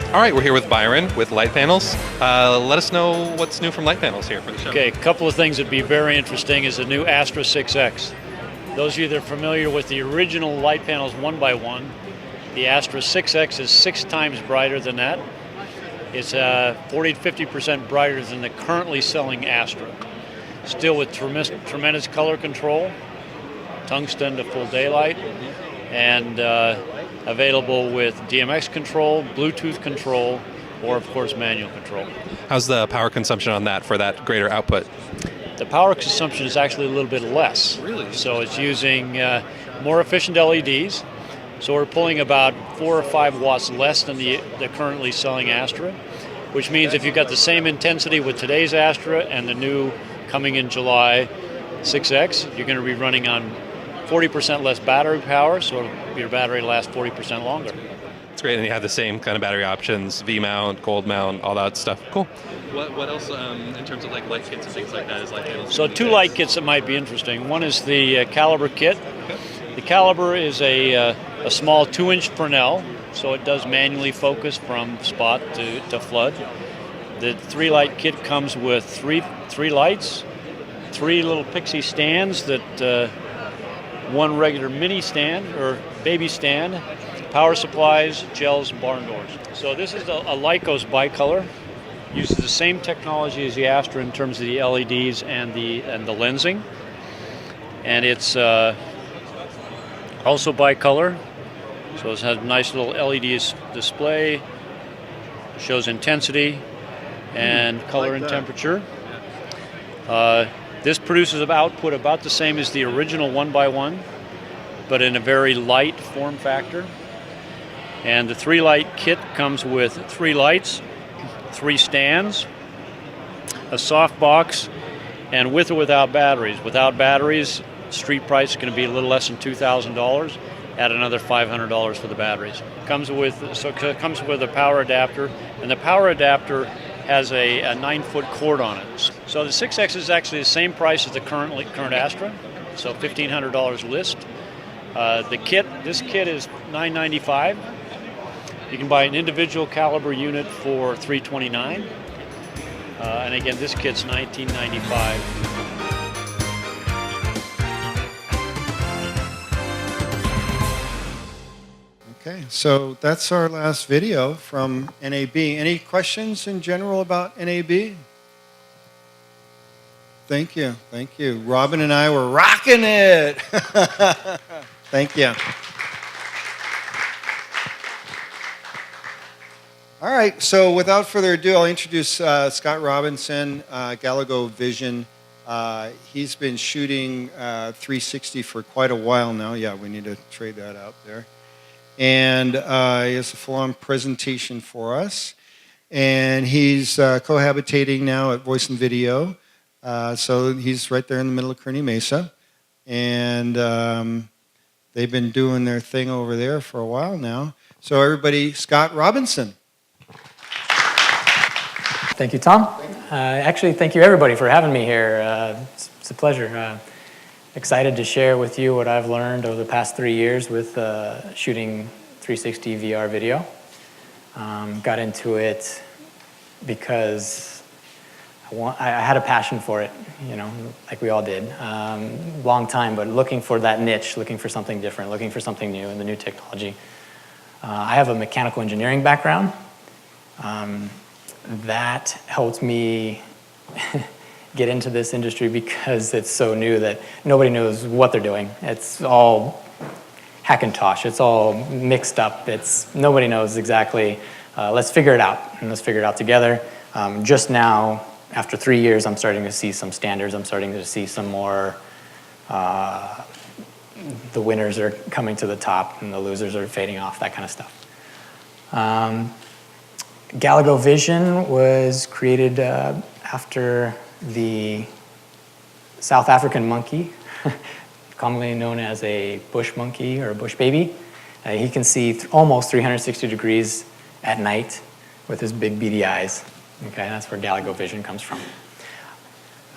All right, we're here with Byron with Light Panels. Let us know what's new from Light Panels here for the show. Okay, a couple of things that'd be very interesting is the new Astra 6X. Those of you that are familiar with the original light panels 1x1, the Astra 6X is 6 times brighter than that. It's 40 to 50% brighter than the currently selling Astra. Still with tremendous color control, tungsten to full daylight, and available with DMX control, Bluetooth control, or of course manual control. How's the power consumption on that for that greater output? The power consumption is actually a little bit less. Really? So it's using more efficient LEDs. So we're pulling about 4 or 5 watts less than the currently selling Astra, which means if you've got the same intensity with today's Astra and the new coming in July, 6X, you're going to be running on 40% less battery power, so your battery lasts 40% longer. It's great, and you have the same kind of battery options, V-mount, cold mount, all that stuff. Cool. What else in terms of like light kits and things like that is like? So 2 light kits that might be interesting. One is the Caliber kit. The Caliber is a small 2-inch Fresnel, so it does manually focus from spot to flood. The 3 light kit comes with three lights, 3 little pixie stands that 1 regular mini stand or baby stand, power supplies, gels, and barn doors. So this is a Lycos bicolor. Uses the same technology as the Astra in terms of the LEDs and the lensing, and it's also bicolor. So it has a nice little LED display, shows intensity and color and temperature. This produces output about the same as the original 1x1, but in a very light form factor. And the 3 light kit comes with 3 lights, 3 stands, a soft box, and with or without batteries. Without batteries, street price is going to be a little less than $2,000. Add another $500 for the batteries. It comes with a power adapter, and the power adapter has a 9-foot cord on it. So the 6X is actually the same price as the current Astra, so $1,500 list. This kit is $995. You can buy an individual Caliber unit for $329, and again, this kit's $1995. Okay, so that's our last video from NAB. Any questions in general about NAB? Thank you, thank you. Robin and I were rocking it. Thank you. All right, so without further ado, I'll introduce Scott Robinson, Galago Vision. He's been shooting 360 for quite a while now. Yeah, we need to trade that out there. And he has a full-on presentation for us. And he's cohabitating now at Voice and Video. So he's right there in the middle of Kearney Mesa. And they've been doing their thing over there for a while now. So everybody, Scott Robinson. Thank you, Tom. Actually, thank you everybody for having me here. It's a pleasure. Excited to share with you what I've learned over the past 3 years with shooting 360 VR video. Got into it because I had a passion for it, you know, like we all did. Long time, but looking for that niche, looking for something different, looking for something new in the new technology. I have a mechanical engineering background. That helped me get into this industry because it's so new that nobody knows what they're doing. It's all hackintosh. It's all mixed up. Nobody knows exactly. Let's figure it out, and let's figure it out together. Just now, after 3 years, I'm starting to see some standards. I'm starting to see some more. The winners are coming to the top, and the losers are fading off. That kind of stuff. Galago Vision was created after the South African monkey, commonly known as a bush monkey or a bush baby. He can see almost 360 degrees at night with his big beady eyes. Okay, that's where Galago Vision comes from.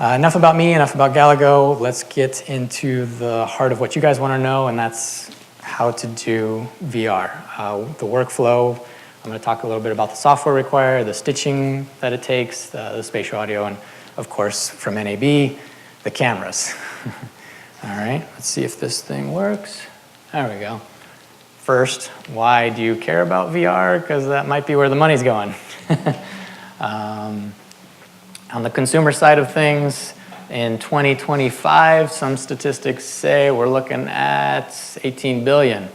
Enough about me, enough about Galago. Let's get into the heart of what you guys want to know, and that's how to do VR. The workflow. I'm going to talk a little bit about the software required, the stitching that it takes, the spatial audio, and of course, from NAB, the cameras. All right, let's see if this thing works. There we go. First, why do you care about VR? Because that might be where the money's going. On the consumer side of things, in 2025, some statistics say we're looking at 18 billion.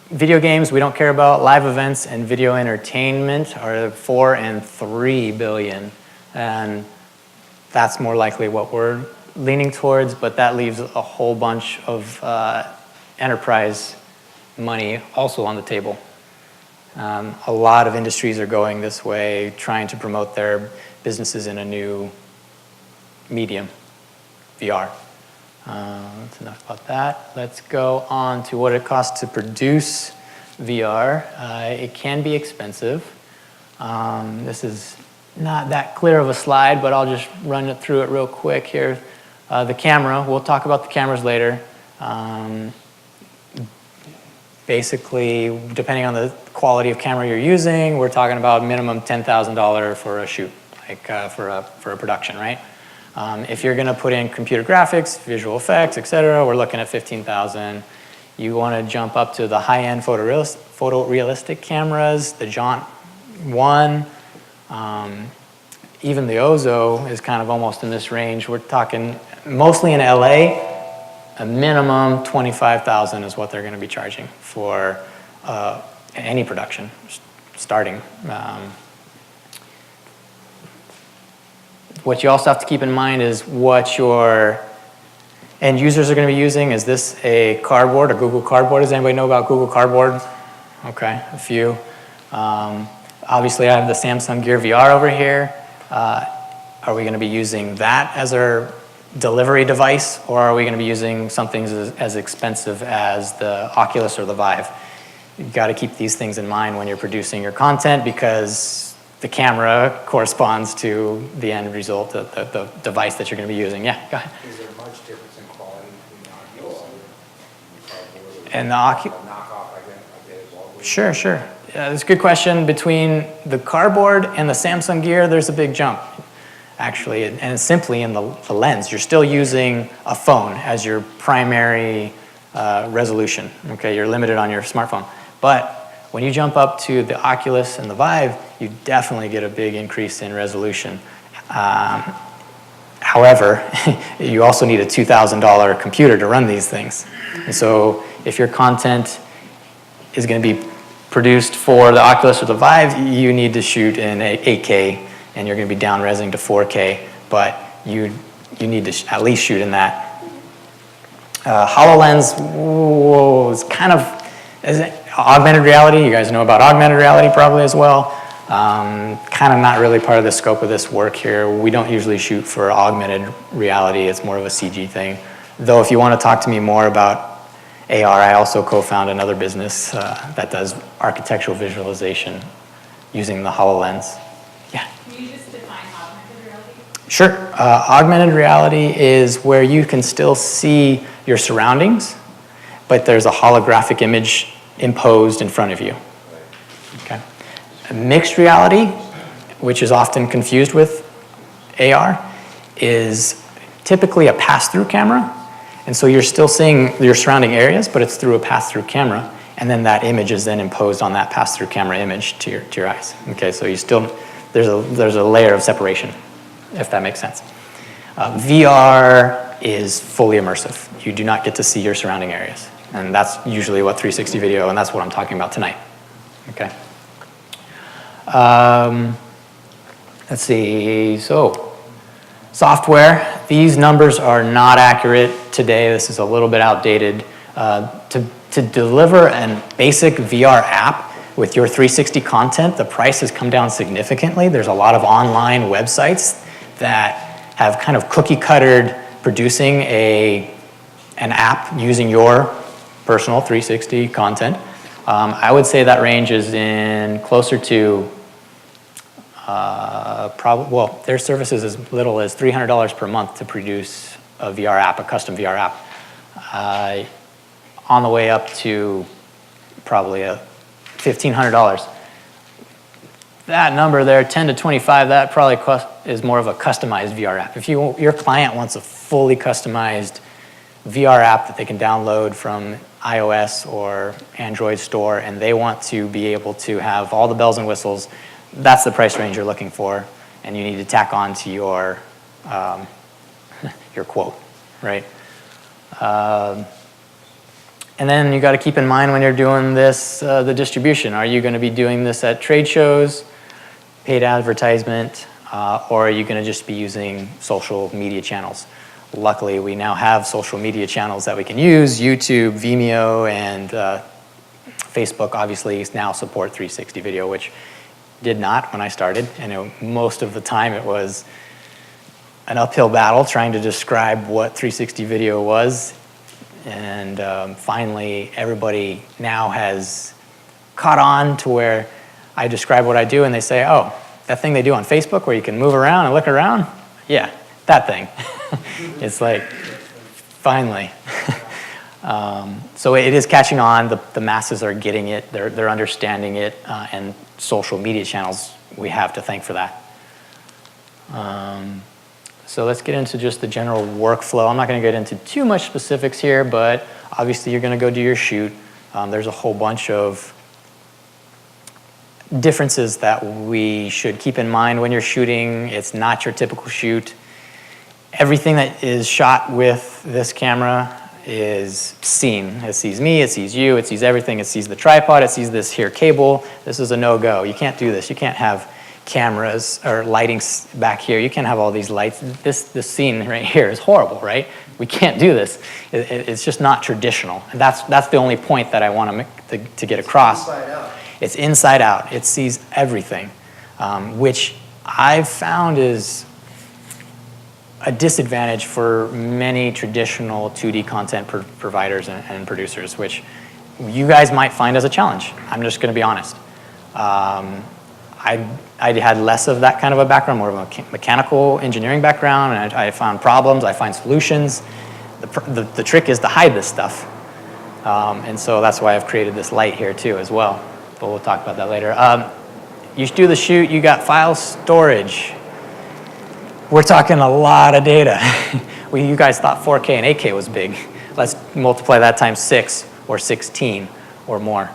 Video games we don't care about. Live events and video entertainment are 4 and 3 billion. And that's more likely what we're leaning towards, but that leaves a whole bunch of enterprise money also on the table. A lot of industries are going this way, trying to promote their businesses in a new medium, VR. That's enough about that. Let's go on to what it costs to produce VR. It can be expensive. This is not that clear of a slide, but I'll just run it through it real quick here. The camera, we'll talk about the cameras later. Basically, depending on the quality of camera you're using, we're talking about minimum $10,000 for a shoot, like for a production, right? If you're going to put in computer graphics, visual effects, etc., we're looking at $15,000. You want to jump up to the high-end photorealistic cameras, the Jaunt 1. Even the Ozo is kind of almost in this range. We're talking mostly in LA, a minimum $25,000 is what they're going to be charging for any production starting. What you also have to keep in mind is what your end users are going to be using. Is this a Cardboard, a Google Cardboard? Does anybody know about Google Cardboard? Okay, a few. Obviously, I have the Samsung Gear VR over here. Are we going to be using that as our delivery device, or are we going to be using something as expensive as the Oculus or the Vive? You've got to keep these things in mind when you're producing your content, because the camera corresponds to the end result, the device that you're going to be using. Yeah, go ahead. Is there much difference in quality between the Oculus and the Oculus? Sure, sure. That's a good question. Between the Cardboard and the Samsung Gear, there's a big jump, actually, and it's simply in the lens. You're still using a phone as your primary resolution. Okay, you're limited on your smartphone. But when you jump up to the Oculus and the Vive, you definitely get a big increase in resolution. However, you also need a $2,000 computer to run these things. And so if your content is going to be produced for the Oculus or the Vive, you need to shoot in 8K, and you're going to be down resing to 4K, but you need to at least shoot in that. HoloLens is kind of augmented reality. You guys know about augmented reality probably as well. Kind of not really part of the scope of this work here. We don't usually shoot for augmented reality. It's more of a CG thing. Though if you want to talk to me more about AR, I also co-found another business that does architectural visualization using the HoloLens. Yeah? Can you just define augmented reality? Sure. Augmented reality is where you can still see your surroundings, but there's a holographic image imposed in front of you. Okay. Mixed reality, which is often confused with AR, is typically a pass-through camera. And so you're still seeing your surrounding areas, but it's through a pass-through camera, and then that image is then imposed on that pass-through camera image to your eyes. Okay, so you still, there's a layer of separation, if that makes sense. VR is fully immersive. You do not get to see your surrounding areas. And that's usually what 360 video, and that's what I'm talking about tonight. Okay. Let's see, so software, these numbers are not accurate today. This is a little bit outdated. To deliver a basic VR app with your 360 content, the price has come down significantly. There's a lot of online websites that have kind of cookie-cuttered producing an app using your personal 360 content. I would say that range is in closer to well, their service is as little as $300 per month to produce a VR app, a custom VR app, on the way up to probably $1,500. That number there, 10 to 25, that probably is more of a customized VR app. If your client wants a fully customized VR app that they can download from iOS or Android store, and they want to be able to have all the bells and whistles, that's the price range you're looking for, and you need to tack on to your quote, right? And then you got to keep in mind when you're doing this, the distribution. Are you going to be doing this at trade shows, paid advertisement, or are you going to just be using social media channels? Luckily, we now have social media channels that we can use. YouTube, Vimeo, and Facebook obviously now support 360 video, which did not when I started. And most of the time it was an uphill battle trying to describe what 360 video was. And finally, everybody now has caught on to where I describe what I do and they say, oh, that thing they do on Facebook where you can move around and look around? Yeah, that thing. It's like, finally. So it is catching on. The masses are getting it. They're understanding it. And social media channels, we have to thank for that. So let's get into just the general workflow. I'm not going to get into too much specifics here, but obviously you're going to go do your shoot. There's a whole bunch of differences that we should keep in mind when you're shooting. It's not your typical shoot. Everything that is shot with this camera is seen. It sees me, it sees you, it sees everything. It sees the tripod, it sees this here cable. This is a no-go. You can't do this. You can't have cameras or lighting back here. You can't have all these lights. This scene right here is horrible, right? We can't do this. It's just not traditional. And that's the only point that I want to get across. It's inside out. It's inside out. It sees everything, which I've found is a disadvantage for many traditional 2D content providers and producers, which you guys might find as a challenge. I'm just going to be honest. I had less of that kind of a background, more of a mechanical engineering background, and I found problems, I find solutions. The trick is to hide this stuff. And so that's why I've created this light here too as well, but we'll talk about that later. You do the shoot, you got file storage. We're talking a lot of data. You guys thought 4K and 8K was big. Let's multiply that times 6 or 16 or more.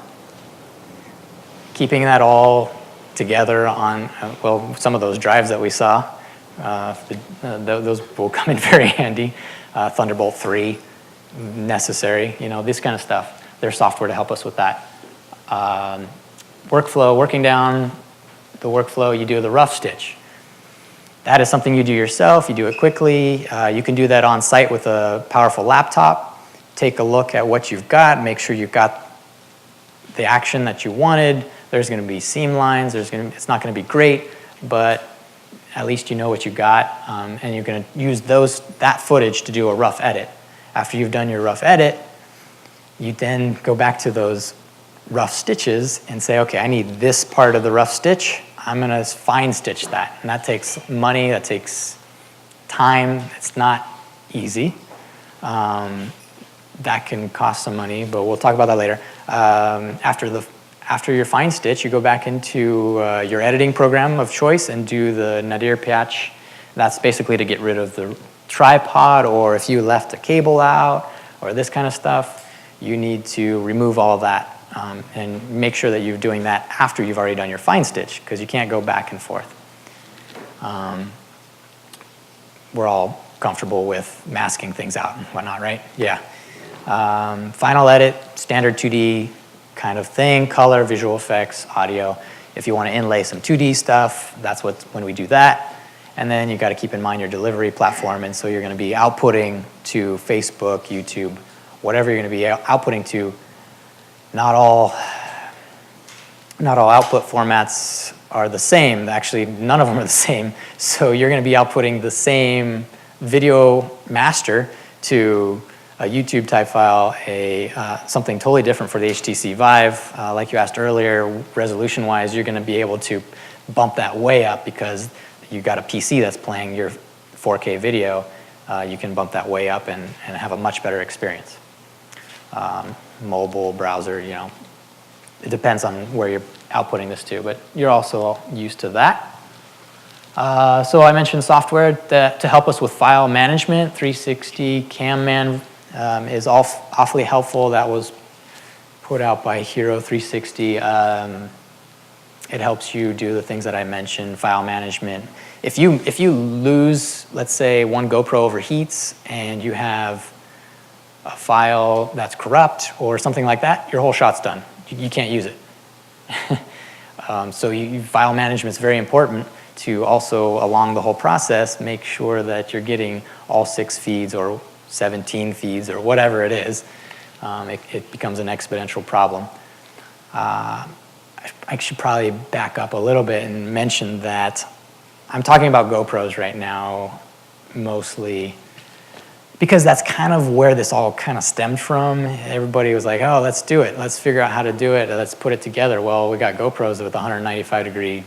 Keeping that all together on, well, some of those drives that we saw, those will come in very handy. Thunderbolt 3, necessary, this kind of stuff. There's software to help us with that. Workflow, working down the workflow, you do the rough stitch. That is something you do yourself, you do it quickly. You can do that on site with a powerful laptop. Take a look at what you've got, make sure you've got the action that you wanted. There's going to be seam lines, it's not going to be great, but at least you know what you got, and you're going to use that footage to do a rough edit. After you've done your rough edit, you then go back to those rough stitches and say, okay, I need this part of the rough stitch. I'm going to fine stitch that. And that takes money, that takes time. It's not easy. That can cost some money, but we'll talk about that later. After your fine stitch, you go back into your editing program of choice and do the nadir patch. That's basically to get rid of the tripod, or if you left a cable out or this kind of stuff, you need to remove all of that. And make sure that you're doing that after you've already done your fine stitch, because you can't go back and forth. We're all comfortable with masking things out and whatnot, right? Yeah. Final edit, standard 2D kind of thing, color, visual effects, audio. If you want to inlay some 2D stuff, that's when we do that. And then you got to keep in mind your delivery platform, and so you're going to be outputting to Facebook, YouTube, whatever you're going to be outputting to. Not all output formats are the same. Actually, none of them are the same. So you're going to be outputting the same video master to a YouTube type file, something totally different for the HTC Vive. Like you asked earlier, resolution-wise, you're going to be able to bump that way up because you've got a PC that's playing your 4K video. You can bump that way up and have a much better experience. Mobile, browser, it depends on where you're outputting this to, but you're also used to that. So I mentioned software to help us with file management. 360 CamMan is awfully helpful. That was put out by Hero 360. It helps you do the things that I mentioned, file management. If you lose, let's say, one GoPro overheats and you have a file that's corrupt or something like that, your whole shot's done. You can't use it. So file management is very important to also, along the whole process, make sure that you're getting all 6 feeds or 17 feeds or whatever it is. It becomes an exponential problem. I should probably back up a little bit and mention that I'm talking about GoPros right now mostly because that's kind of where this all kind of stemmed from. Everybody was like, oh, let's do it. Let's figure out how to do it. Let's put it together. Well, we got GoPros with 195-degree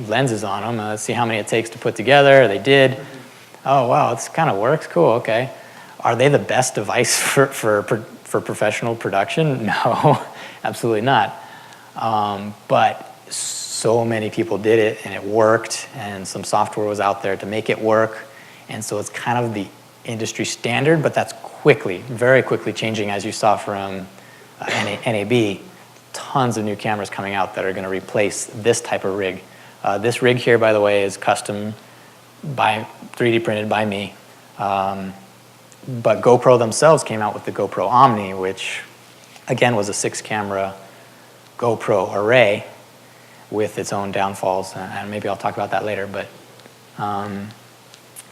lenses on them. Let's see how many it takes to put together. They did. Oh, wow, this kind of works. Cool, okay. Are they the best device for professional production? No, absolutely not. But so many people did it, and it worked, and some software was out there to make it work. And so it's kind of the industry standard, but that's quickly, very quickly changing, as you saw from NAB. Tons of new cameras coming out that are going to replace this type of rig. This rig here, by the way, is custom 3D printed by me. But GoPro themselves came out with the GoPro Omni, which again was a 6-camera GoPro array with its own downfalls, and maybe I'll talk about that later. But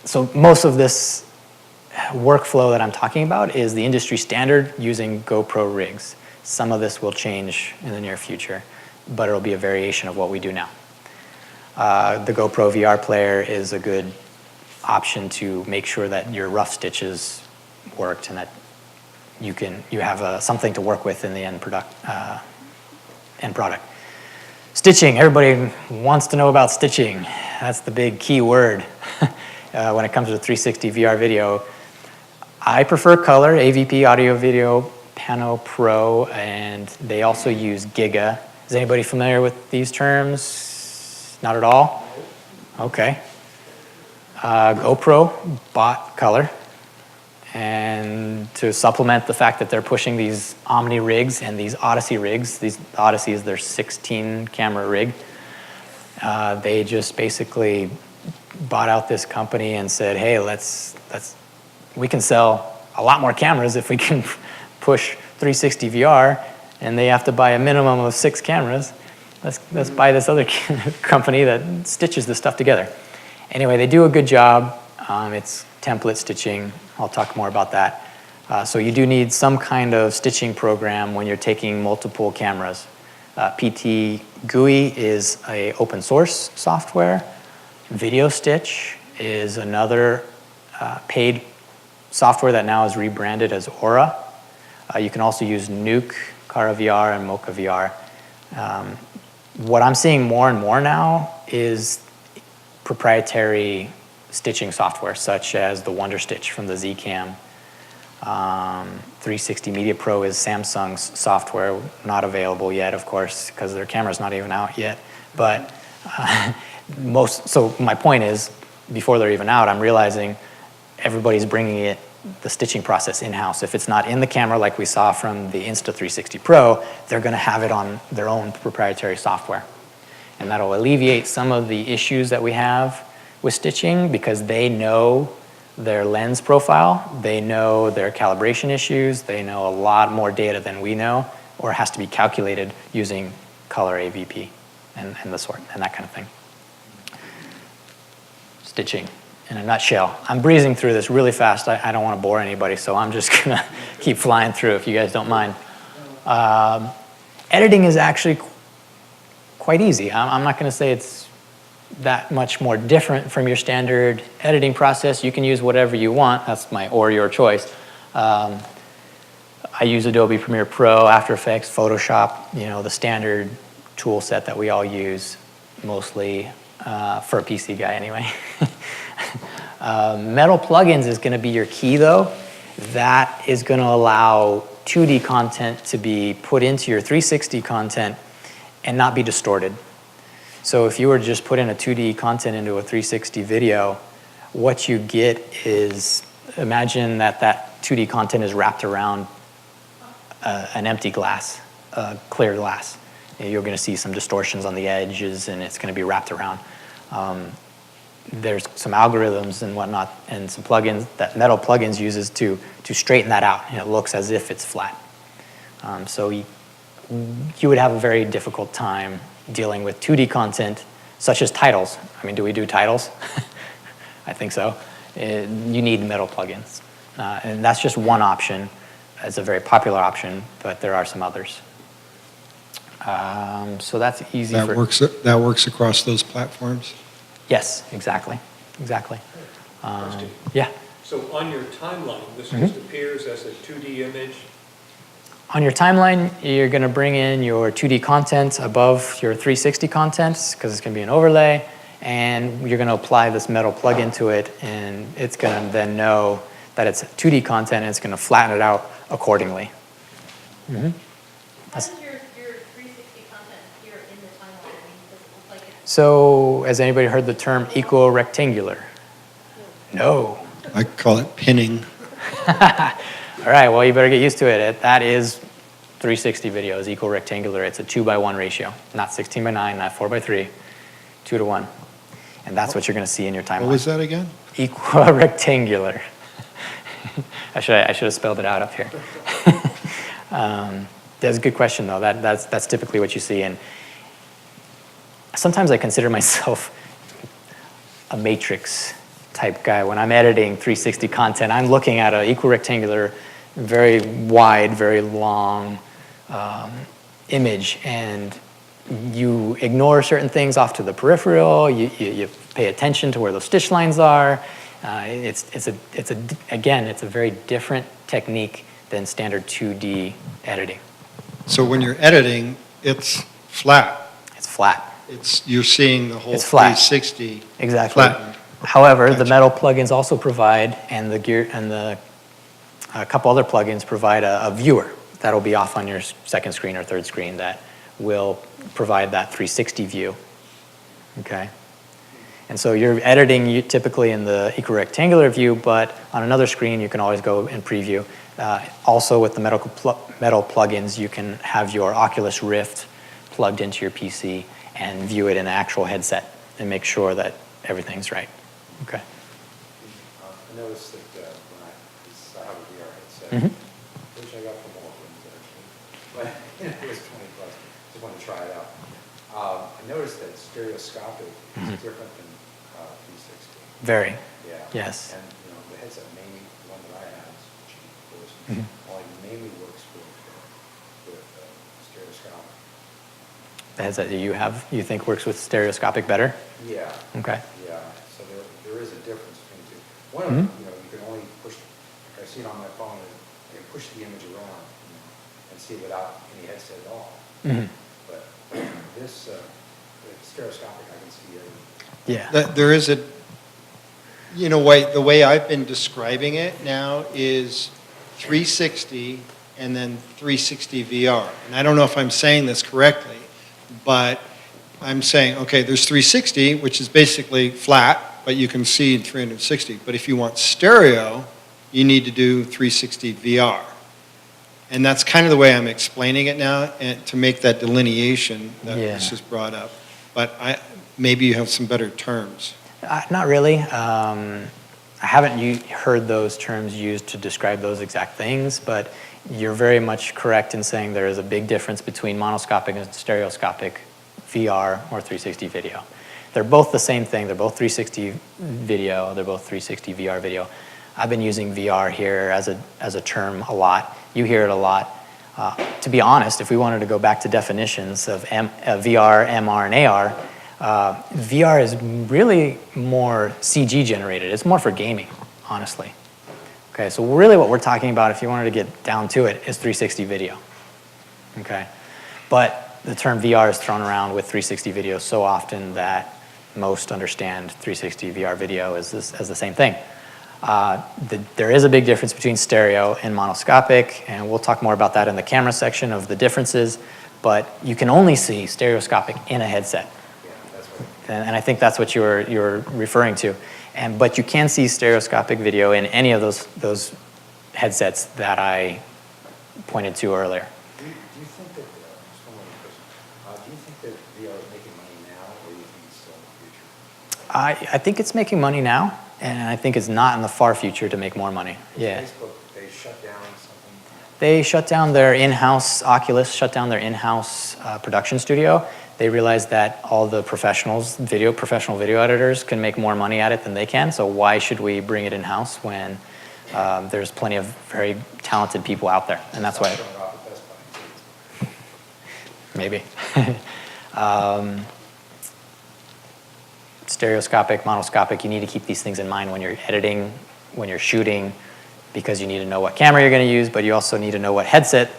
so most of this workflow that I'm talking about is the industry standard using GoPro rigs. Some of this will change in the near future, but it'll be a variation of what we do now. The GoPro VR player is a good option to make sure that your rough stitches worked and that you have something to work with in the end product. Stitching, everybody wants to know about stitching. That's the big key word when it comes to 360 VR video. I prefer color, AVP, Audio Video Pano Pro, and they also use Giga. Is anybody familiar with these terms? Not at all? Okay. GoPro bought color, and to supplement the fact that they're pushing these Omni rigs and these Odyssey rigs, the Odyssey is their 16-camera rig, they just basically bought out this company and said, hey, we can sell a lot more cameras if we can push 360 VR, and they have to buy a minimum of 6 cameras. Let's buy this other company that stitches this stuff together. Anyway, they do a good job. It's template stitching. I'll talk more about that. So you do need some kind of stitching program when you're taking multiple cameras. PT GUI is an open source software. Video Stitch is another paid software that now is rebranded as Aura. You can also use Nuke, Cara VR, and Mocha VR. What I'm seeing more and more now is proprietary stitching software, such as the Wonder Stitch from the Zcam. 360MediaPro is Samsung's software, not available yet, of course, because their camera's not even out yet. But so my point is, before they're even out, I'm realizing everybody's bringing the stitching process in-house. If it's not in the camera like we saw from the Insta360 Pro, they're going to have it on their own proprietary software. And that'll alleviate some of the issues that we have with stitching because they know their lens profile, they know their calibration issues, they know a lot more data than we know, or has to be calculated using color AVP and the sort, and that kind of thing. Stitching in a nutshell. I'm breezing through this really fast. I don't want to bore anybody, so I'm just going to keep flying through if you guys don't mind. Editing is actually quite easy. I'm not going to say it's that much more different from your standard editing process. You can use whatever you want. That's or your choice. I use Adobe Premiere Pro, After Effects, Photoshop, the standard tool set that we all use, mostly for a PC guy anyway. Metal plugins is going to be your key, though. That is going to allow 2D content to be put into your 360 content and not be distorted. So if you were to just put in a 2D content into a 360 video, what you get is, imagine that 2D content is wrapped around an empty glass, clear glass. You're going to see some distortions on the edges, and it's going to be wrapped around. There's some algorithms and whatnot, and some plugins that Metal Plugins uses to straighten that out, and it looks as if it's flat. So you would have a very difficult time dealing with 2D content, such as titles. I mean, do we do titles? I think so. You need Metal Plugins. And that's just one option. It's a very popular option, but there are some others. So that's easy. That works across those platforms? Yes, exactly. Yeah. So on your timeline, this Mhm. just appears as a 2D image. On your timeline, you're going to bring in your 2D content above your 360 content because it's going to be an overlay, and you're going to apply this metal plug-in to it, and it's going to then know that it's 2D content, and it's going to flatten it out accordingly. Mm-hmm. So, has anybody heard the term equirectangular? No. I call it pinning. All right, well, you better get used to it. That is 360 video, is equirectangular. It's a 2:1 ratio, not 16:9, not 4:3, 2:1. And that's what you're going to see in your timeline. What was that again? Equirectangular. I should have spelled it out up here. That's a good question, though. That's typically what you see. And sometimes I consider myself a matrix type guy. When I'm editing 360 content, I'm looking at an equirectangular, very wide, very long image, and you ignore certain things off to the peripheral. You pay attention to where those stitch lines are. It's a very different technique than standard 2D editing. So when you're editing, it's flat. It's flat. You're seeing the whole It's flat. 360 Exactly. flattened. However, the metal plugins also provide, and a couple other plugins provide a viewer that'll be off on your second screen or third screen that will provide that 360 view. Okay. And so you're editing typically in the equirectangular view, but on another screen you can always go and preview. Also with the metal plugins, you can have your Oculus Rift plugged into your PC and view it in an actual headset and make sure that everything's right. Okay. I noticed that when I have a VR headset, Mhm. which I got from Walgreens actually, but it was $20. Just wanted to try it out. I noticed that stereoscopic is different than 360. Very. Yeah. Yes. And the headset mainly, the one that I have is cheap, of course, mainly works with stereoscopic. The headset that you think works with stereoscopic better? Yeah. Okay. Yeah. So there is a difference between the two. One of them, you can only push. I see it on my phone. I can push the image around and see it without any headset at all. But this stereoscopic, I can see everything. Yeah. There is the way I've been describing it now is 360 and then 360 VR. And I don't know if I'm saying this correctly, but I'm saying, okay, there's 360, which is basically flat, but you can see in 360. But if you want stereo, you need to do 360 VR. And that's kind of the way I'm explaining it now, and to make that delineation that was just brought up. But maybe you have some better terms. Not really. I haven't heard those terms used to describe those exact things, but you're very much correct in saying there is a big difference between monoscopic and stereoscopic VR or 360 video. They're both the same thing. They're both 360 video. They're both 360 VR video. I've been using VR here as a term a lot. You hear it a lot. To be honest, if we wanted to go back to definitions of VR, MR, and AR, VR is really more CG generated. It's more for gaming, honestly. Okay, so really what we're talking about, if you wanted to get down to it, is 360 video. Okay, but the term VR is thrown around with 360 video so often that most understand 360 VR video as the same thing. There is a big difference between stereo and monoscopic, and we'll talk more about that in the camera section of the differences, but you can only see stereoscopic in a headset. And I think that's what you're referring to. But you can see stereoscopic video in any of those headsets that I pointed to earlier. Do you think that, just one more question, do you think that VR is making money now, or do you think it's still in the future? I think it's making money now, and I think it's not in the far future to make more money. Yeah. Facebook, they shut down something? They shut down their in-house, Oculus shut down their in-house production studio. They realized that all the professional video editors can make more money at it than they can, so why should we bring it in-house when there's plenty of very talented people out there? And that's why... Maybe. stereoscopic, monoscopic. You need to keep these things in mind when you're editing, when you're shooting, because you need to know what camera you're going to use, but you also need to know what headset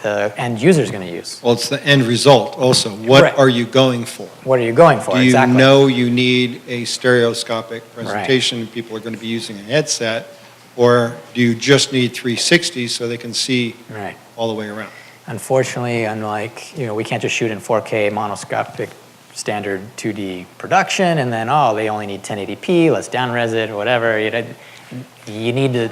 the end user is going to use. Well, it's the end result also. What Right. are you going for? What are you going for? Do you Exactly. know you need a stereoscopic presentation, people are going to be using a headset, or do you just need 360 so they can see Right. all the way around? Unfortunately, unlike, we can't just shoot in 4K monoscopic standard 2D production and then, oh, they only need 1080p, let's down-res it or whatever. You need to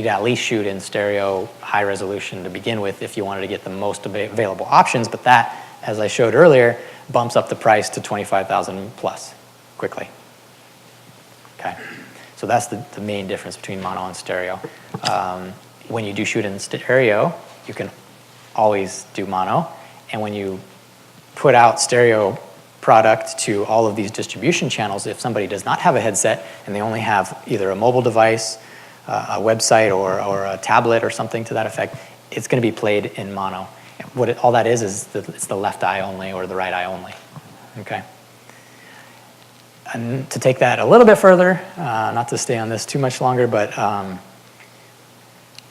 at least shoot in stereo high resolution to begin with if you wanted to get the most available options, but that, as I showed earlier, bumps up the price to $25,000 plus quickly. Okay, so that's the main difference between mono and stereo. When you do shoot in stereo, you can always do mono, and when you put out stereo product to all of these distribution channels, if somebody does not have a headset and they only have either a mobile device, a website, or a tablet or something to that effect, it's going to be played in mono. All that is it's the left eye only or the right eye only. Okay. And to take that a little bit further, not to stay on this too much longer, but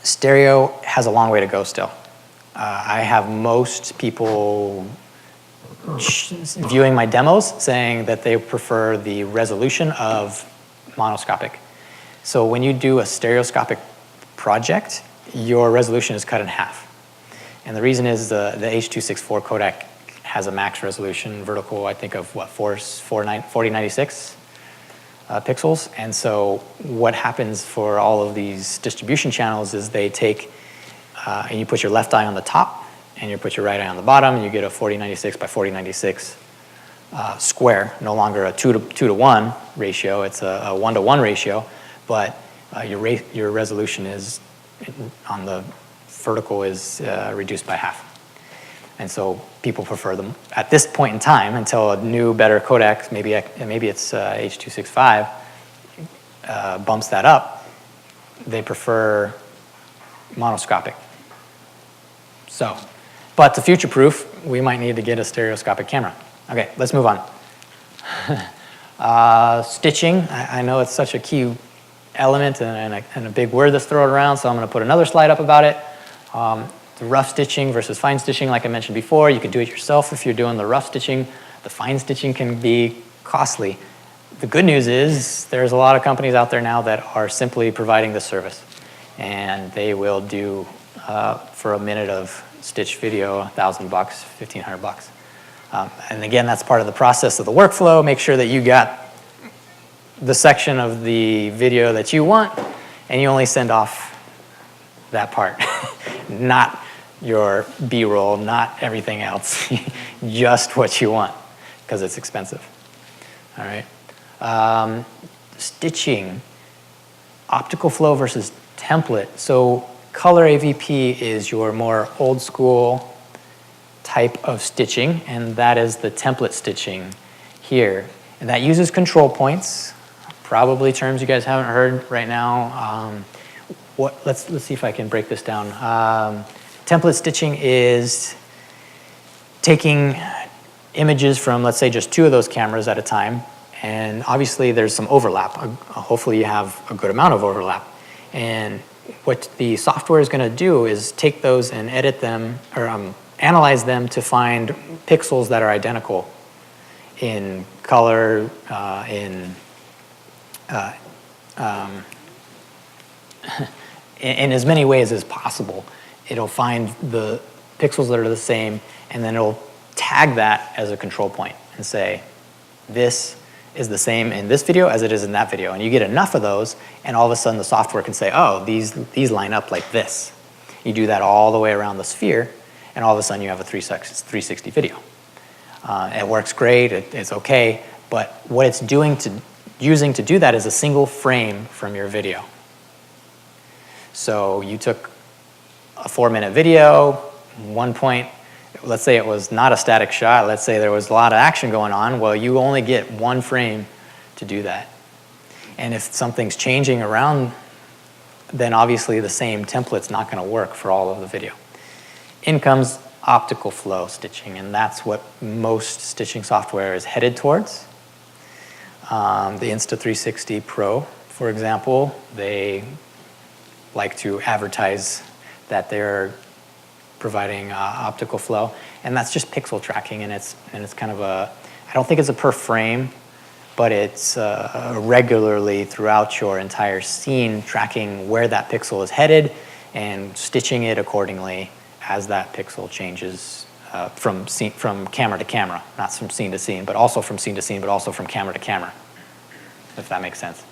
stereo has a long way to go still. I have most people viewing my demos saying that they prefer the resolution of monoscopic. So when you do a stereoscopic project, your resolution is cut in half. And the reason is the H.264 codec has a max resolution vertical, I think, of what, 4096 pixels. And so what happens for all of these distribution channels is they take, and you put your left eye on the top, and you put your right eye on the bottom, and you get a 4096 by 4096 square, no longer a 2 to 1 ratio, it's a 1 to 1 ratio, but your resolution is, on the vertical, is reduced by half. And so people prefer them at this point in time until a new, better codec, maybe it's H.265, bumps that up. They prefer monoscopic. So, but to future-proof, we might need to get a stereoscopic camera. Okay, let's move on. Stitching, I know it's such a key element and a big word that's thrown around, so I'm going to put another slide up about it. The rough stitching versus fine stitching, like I mentioned before, you can do it yourself if you're doing the rough stitching. The fine stitching can be costly. The good news is there's a lot of companies out there now that are simply providing the service, and they will do for a minute of stitch video $1,000, $1,500. And again, that's part of the process of the workflow. Make sure that you got the section of the video that you want, and you only send off that part, not your B-roll, not everything else, just what you want, because it's expensive. All right. Stitching, optical flow versus template. So color AVP is your more old school type of stitching, and that is the template stitching here. And that uses control points, probably terms you guys haven't heard right now. Let's see if I can break this down. Template stitching is taking images from, let's say, just 2 of those cameras at a time, and obviously there's some overlap. Hopefully you have a good amount of overlap. And what the software is going to do is take those and edit them, or analyze them to find pixels that are identical in color, in as many ways as possible. It'll find the pixels that are the same, and then it'll tag that as a control point and say, this is the same in this video as it is in that video. And you get enough of those, and all of a sudden the software can say, oh, these line up like this. You do that all the way around the sphere, and all of a sudden you have a 360 video. It works great, it's okay, but what it's using to do that is a single frame from your video. So you took a 4-minute video, one point, let's say it was not a static shot, let's say there was a lot of action going on, well, you only get 1 frame to do that. And if something's changing around, then obviously the same template's not going to work for all of the video. In comes optical flow stitching, and that's what most stitching software is headed towards. The Insta360 Pro, for example, they like to advertise that they're providing optical flow, and that's just pixel tracking, and it's kind of a, I don't think it's a per frame, but it's regularly throughout your entire scene tracking where that pixel is headed and stitching it accordingly as that pixel changes from camera to camera, not from scene to scene, but also from scene to scene, but also from camera to camera, if that makes sense.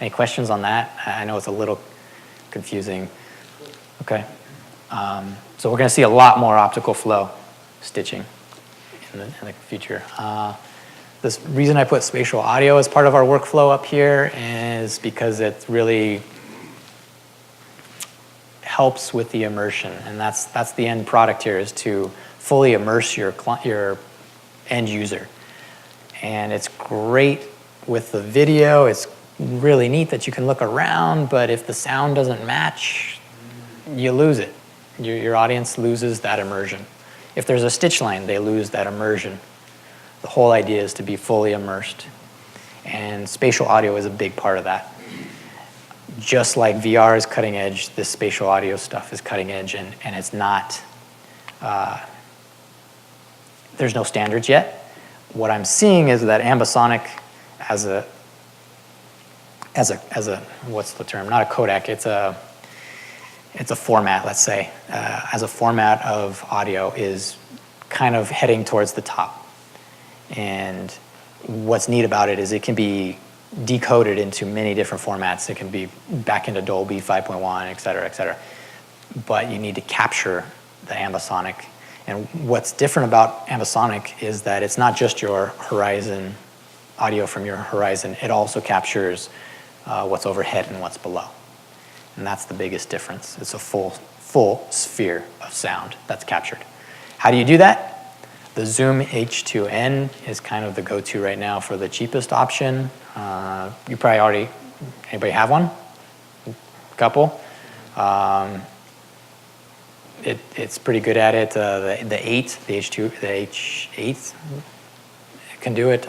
Any questions on that? I know it's a little confusing. Okay. So we're going to see a lot more optical flow stitching in the future. The reason I put spatial audio as part of our workflow up here is because it really helps with the immersion, and that's the end product here, is to fully immerse your end user. And it's great with the video. It's really neat that you can look around, but if the sound doesn't match, you lose it. Your audience loses that immersion. If there's a stitch line, they lose that immersion. The whole idea is to be fully immersed. And spatial audio is a big part of that. Just like VR is cutting edge, this spatial audio stuff is cutting edge, and it's not, there's no standards yet. What I'm seeing is that ambisonic as a, what's the term? Not a codec, it's a format, let's say, as a format of audio is kind of heading towards the top. And what's neat about it is it can be decoded into many different formats. It can be back into Dolby 5.1, et cetera, et cetera. But you need to capture the ambisonic. And what's different about ambisonic is that it's not just your horizon, audio from your horizon. It also captures what's overhead and what's below. And that's the biggest difference. It's a full sphere of sound that's captured. How do you do that? The Zoom H2N is kind of the go-to right now for the cheapest option. You probably already, anybody have one? A couple? It's pretty good at it. The H8 can do it.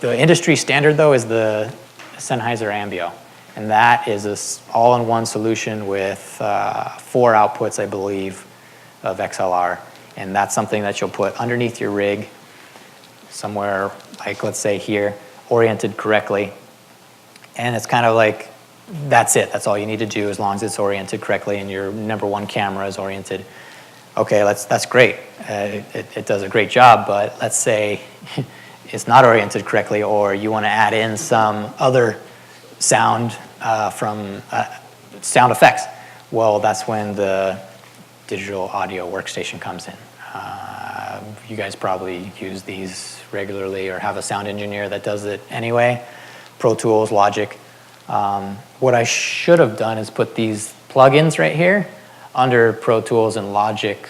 The industry standard though is the Sennheiser Ambio. And that is an all-in-one solution with 4 outputs, I believe, of XLR. And that's something that you'll put underneath your rig, somewhere like, let's say here, oriented correctly. And it's kind of like, that's it. That's all you need to do as long as it's oriented correctly and your #1 camera is oriented. Okay, that's great. It does a great job, but let's say it's not oriented correctly, or you want to add in some other sound from sound effects. Well, that's when the digital audio workstation comes in. You guys probably use these regularly or have a sound engineer that does it anyway. Pro Tools, Logic. What I should have done is put these plugins right here under Pro Tools and Logic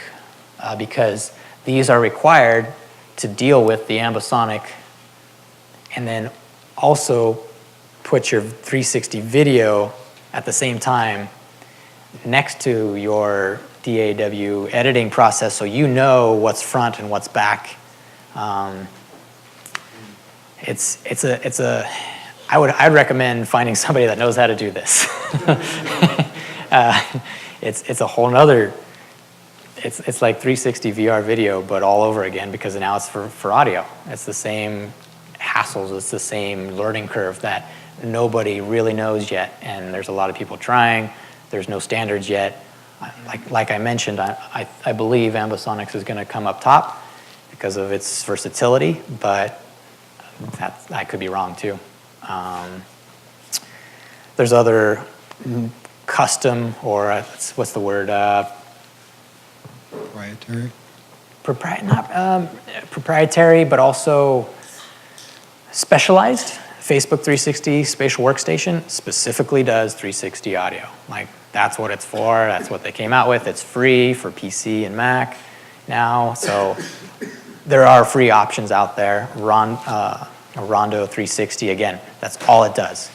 because these are required to deal with the ambisonic, and then also put your 360 video at the same time next to your DAW editing process, so you know what's front and what's back. I'd recommend finding somebody that knows how to do this. It's a whole nother. It's like 360 VR video, but all over again, because now it's for audio. It's the same hassles. It's the same learning curve that nobody really knows yet, and there's a lot of people trying. There's no standards yet. Like I mentioned, I believe ambisonics is going to come up top because of its versatility, but I could be wrong too. There's other custom, or what's the word? Proprietary? Not proprietary, but also specialized. Facebook 360 Spatial Workstation specifically does 360 audio. Like, that's what it's for. That's what they came out with. It's free for PC and Mac now. So there are free options out there. Rondo 360, again, that's all it does.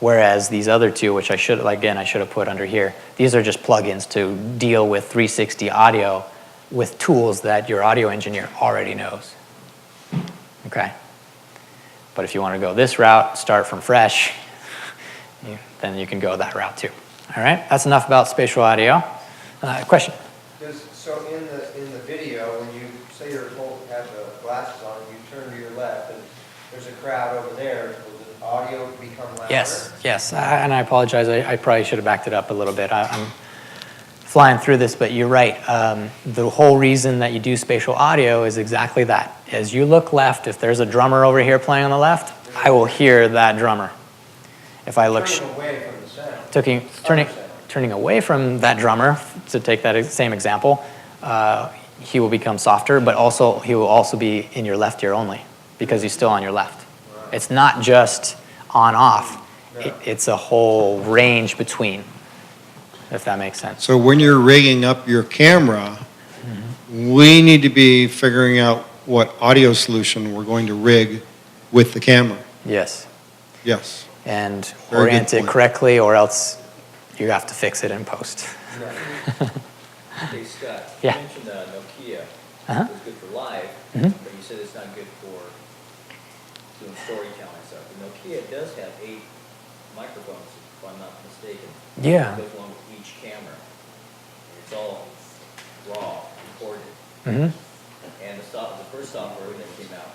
Whereas these other two, which I should have put under here, these are just plugins to deal with 360 audio with tools that your audio engineer already knows. Okay. But if you want to go this route, start from fresh, then you can go that route too. All right, that's enough about spatial audio. Question? So in the video, when you say you're told to have the glasses on, and you turn to your left, and there's a crowd over there, will the audio become louder? Yes, and I apologize. I probably should have backed it up a little bit. I'm flying through this, but you're right. The whole reason that you do spatial audio is exactly that. As you look left, if there's a drummer over here playing on the left, I will hear that drummer. If I look Turning away from the sound. turning away from that drummer, to take that same example, he will become softer, but also he will also be in your left ear only because he's still on your left. Right. It's not just on-off. No. It's a whole range between, if that makes sense. So when you're rigging up your camera, we need to be figuring out what audio solution we're going to rig with the camera. Yes. Yes. And Very orient it correctly, or else you have to fix it in post. Hey, Scott, Yeah. you mentioned Nokia Uh-huh. was good for live, Mhm. but you said it's not good for doing storytelling stuff. But Nokia does have 8 microphones, if I'm not mistaken. Yeah. That goes along with each camera. And it's all raw, recorded. Mm-hmm. And the first software that came out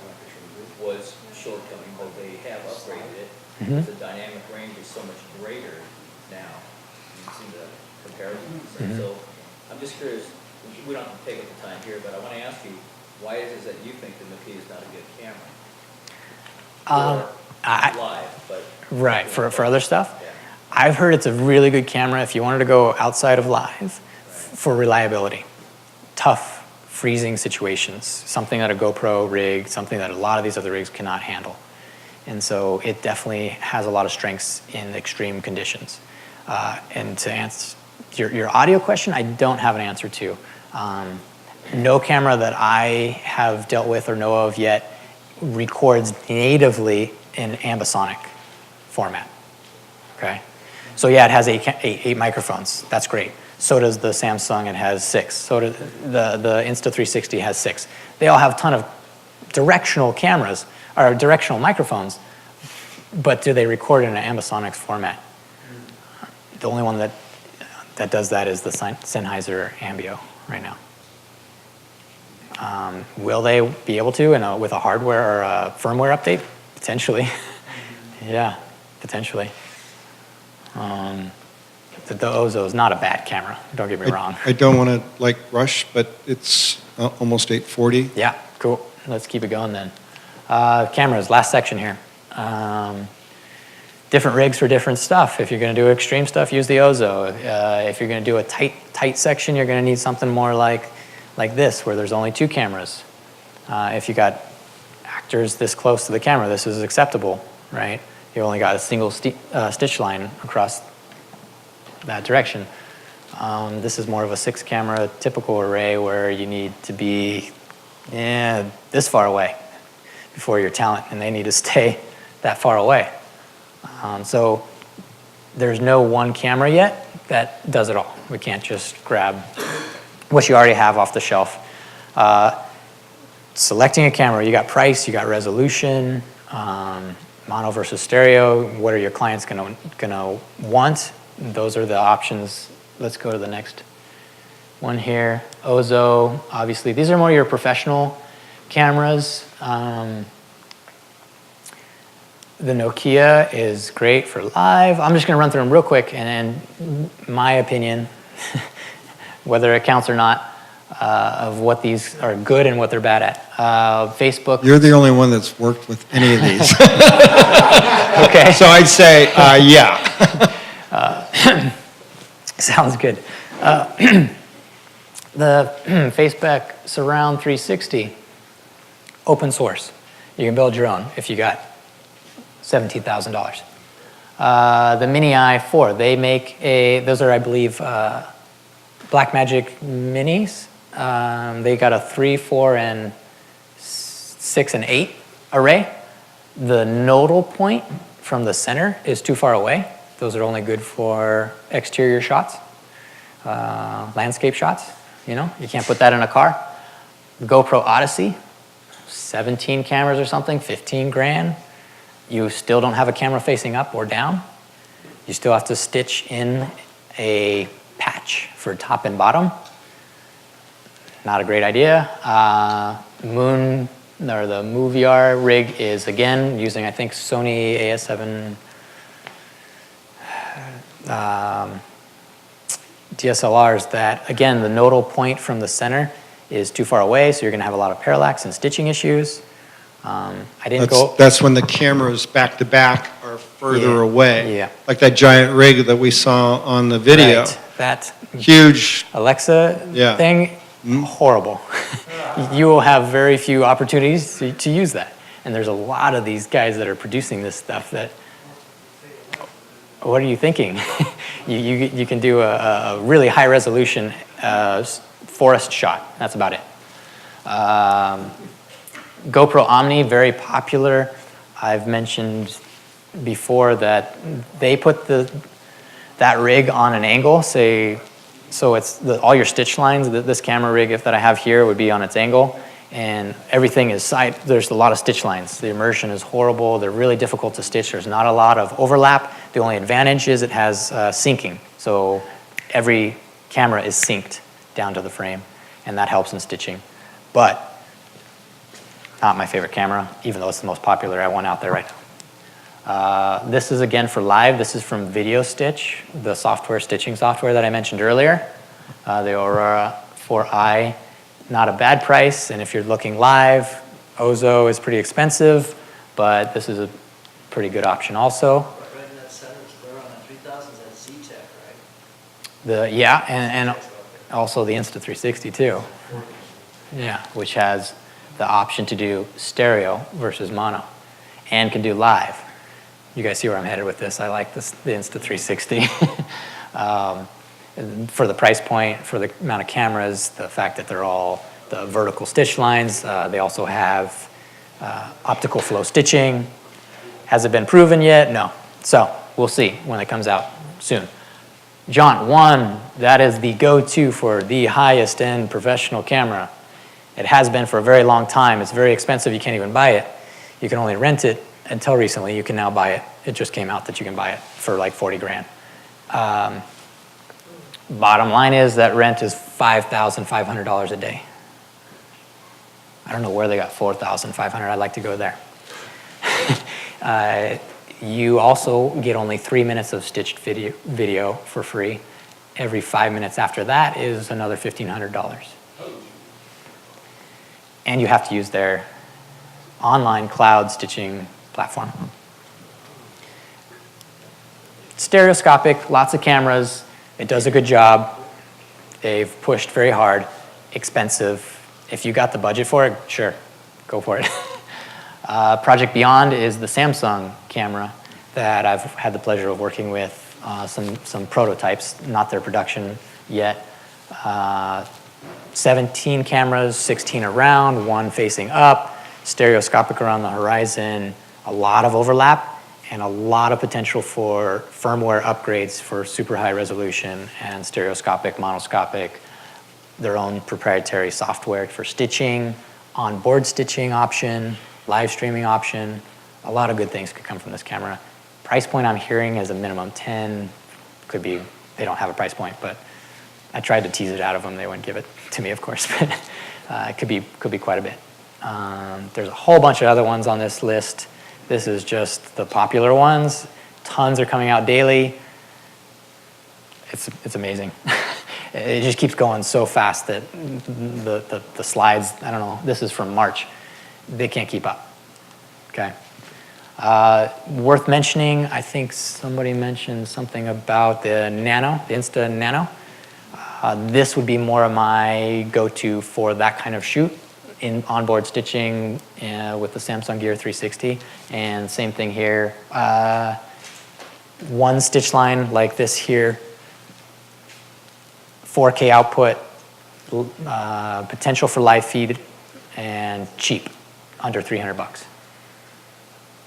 was shortcoming, but they have upgraded it. Mhm. The dynamic range is so much greater now. You can see the comparisons. Mhm. So I'm just curious, we don't have to take up the time here, but I want to ask you, why is it that you think the Nokia is not a good camera? Live, but... Right, for other stuff? Yeah. I've heard it's a really good camera if you wanted to go outside of live for reliability. Tough, freezing situations, something that a GoPro rig, something that a lot of these other rigs cannot handle. And so it definitely has a lot of strengths in extreme conditions. And to answer your audio question, I don't have an answer to. No camera that I have dealt with or know of yet records natively in ambisonic format. Okay? So yeah, it has eight microphones. That's great. So does the Samsung, it has 6. So does the Insta360 has 6. They all have a ton of directional cameras, or directional microphones, but do they record in an ambisonics format? The only one that does that is the Sennheiser Ambio right now. Will they be able to with a hardware or a firmware update? Potentially. Yeah, potentially. The Ozo is not a bad camera, don't get me wrong. I don't want to rush, but it's almost 8:40. Yeah, cool. Let's keep it going then. Cameras, last section here. Different rigs for different stuff. If you're going to do extreme stuff, use the Ozo. If you're going to do a tight section, you're going to need something more like this, where there's only 2 cameras. If you got actors this close to the camera, this is acceptable, right? You only got a single stitch line across that direction. This is more of a 6-camera typical array where you need to be this far away before your talent, and they need to stay that far away. So there's no one camera yet that does it all. We can't just grab what you already have off the shelf. Selecting a camera, you got price, you got resolution, mono versus stereo. What are your clients gonna want? Those are the options. Let's go to the next one here. Ozo, obviously. These are more your professional cameras. The Nokia is great for live. I'm just going to run through them real quick, and in my opinion, whether it counts or not, of what these are good and what they're bad at. Facebook. You're the only one that's worked with any of these. Okay. So I'd say, yeah. Sounds good. The Facebook Surround 360, open source. You can build your own if you got $17,000. The Mini i4, they make those are, I believe, Blackmagic Minis. They got a 3, 4, and 6, and 8 array. The nodal point from the center is too far away. Those are only good for exterior shots, landscape shots. You can't put that in a car. GoPro Odyssey, 17 cameras or something, 15 grand. You still don't have a camera facing up or down. You still have to stitch in a patch for top and bottom. Not a great idea. The MoveR rig is, again, using, I think, Sony AS7 DSLRs that, again, the nodal point from the center is too far away, so you're going to have a lot of parallax and stitching issues. That's when the cameras back to back are further away. Yeah. Like that giant rig that we saw on the video. Right. That huge Alexa thing, horrible. You will have very few opportunities to use that. And there's a lot of these guys that are producing this stuff that, what are you thinking? you can do a really high resolution forest shot. That's about it. GoPro Omni, very popular. I've mentioned before that they put that rig on an angle, so it's all your stitch lines. This camera rig that I have here would be on its angle, and everything is there's a lot of stitch lines. The immersion is horrible. They're really difficult to stitch. There's not a lot of overlap. The only advantage is it has syncing, so every camera is synced down to the frame, and that helps in stitching. But not my favorite camera, even though it's the most popular. I have one out there right now. This is again for live. This is from Video Stitch, the stitching software that I mentioned earlier. The Aurora 4i, not a bad price. And if you're looking live, Ozo is pretty expensive, but this is a pretty good option also. Right in that center, they're on the 3000s, that's Z-Tech, right? And also the Insta360 too. Yeah, which has the option to do stereo versus mono, and can do live. You guys see where I'm headed with this. I like the Insta360. For the price point, for the amount of cameras, the fact that they're all the vertical stitch lines. They also have optical flow stitching. Has it been proven yet? No. So we'll see when it comes out soon. John, that is the go-to for the highest end professional camera. It has been for a very long time. It's very expensive. You can't even buy it. You can only rent it until recently. You can now buy it. It just came out that you can buy it for like 40 grand. Bottom line is that rent is $5,500 a day. I don't know where they got $4,500. I'd like to go there. You also get only 3 minutes of stitched video for free. Every 5 minutes after that is another $1,500. And you have to use their online cloud stitching platform. Stereoscopic, lots of cameras. It does a good job. They've pushed very hard. Expensive. If you got the budget for it, sure, go for it. Project Beyond is the Samsung camera that I've had the pleasure of working with. Some prototypes, not their production yet. 17 cameras, 16 around, one facing up, stereoscopic around the horizon, a lot of overlap, and a lot of potential for firmware upgrades for super high resolution and stereoscopic, monoscopic, their own proprietary software for stitching, onboard stitching option, live streaming option. A lot of good things could come from this camera. Price point I'm hearing is a minimum 10. Could be, they don't have a price point, but I tried to tease it out of them. They wouldn't give it to me, of course, but it could be quite a bit. There's a whole bunch of other ones on this list. This is just the popular ones. Tons are coming out daily. It's amazing. It just keeps going so fast that the slides, I don't know, this is from March. They can't keep up, okay? Worth mentioning, I think somebody mentioned something about the Nano, the Insta Nano. This would be more of my go-to for that kind of shoot in onboard stitching with the Samsung Gear 360. And same thing here. One stitch line like this here, 4K output, potential for live feed, and cheap, under 300 bucks.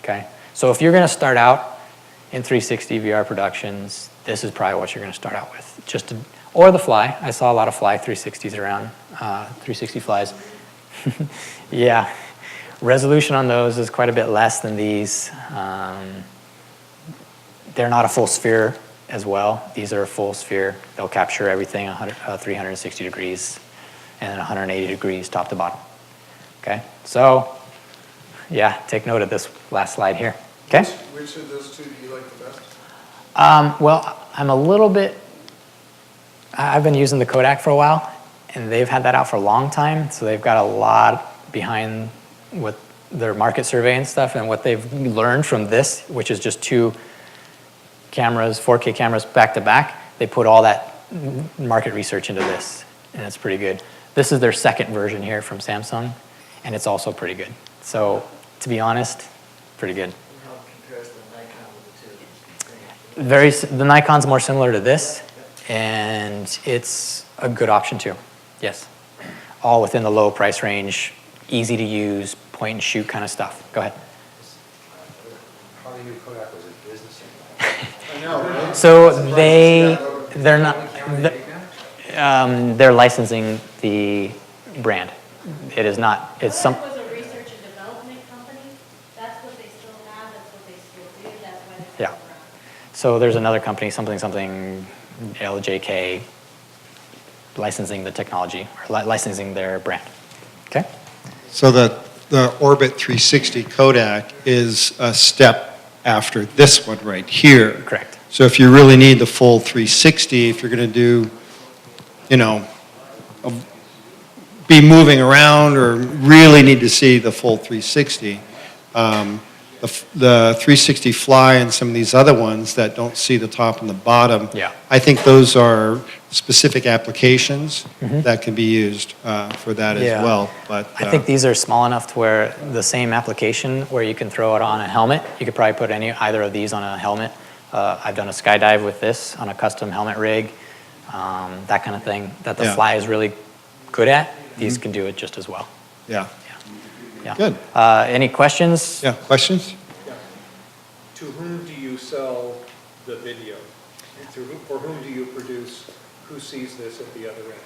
Okay? So if you're going to start out in 360 VR productions, this is probably what you're going to start out with. Or the Fly. I saw a lot of Fly 360s around, 360 Flies. Yeah. Resolution on those is quite a bit less than these. They're not a full sphere as well. These are a full sphere. They'll capture everything 360 degrees and then 180 degrees top to bottom. Okay, so yeah, take note of this last slide here. Okay. Which of those two do you like the best? Well, I've been using the Kodak for a while, and they've had that out for a long time, so they've got a lot behind what their market survey and stuff, and what they've learned from this, which is just 2 cameras, 4K cameras back to back. They put all that market research into this, and it's pretty good. This is their second version here from Samsung, and it's also pretty good. So, to be honest, pretty good. How it compares to the Nikon with the two? The Nikon's more similar to this, and it's a good option too. Yes. All within the low price range, easy to use, point and shoot kind of stuff. Go ahead. Hardly knew Kodak was in business anymore. I know, right? So they're not, they're licensing the brand. It is not, it's some. Kodak was a research and development company. That's what they still have, that's what they still do, that's why they're still Yeah. So there's another company, something, LJK, licensing the technology, or licensing their brand. Okay? So the Orbit 360 Kodak is a step after this one right here. Correct. So if you really need the full 360, if you're going to do, you know, be moving around or really need to see the full 360, the 360 Fly and some of these other ones that don't see the top and the bottom, Yeah. I think those are specific applications Mhm. that can be used for that Yeah. as well. But I think these are small enough to where the same application where you can throw it on a helmet, you could probably put either of these on a helmet. I've done a skydive with this on a custom helmet rig, that kind of thing that the Yeah. Fly is really good at. These can do it just as well. Yeah. Yeah. Good. Any questions? Yeah, questions? To whom do you sell the video? For whom do you produce? Who sees this at the other end?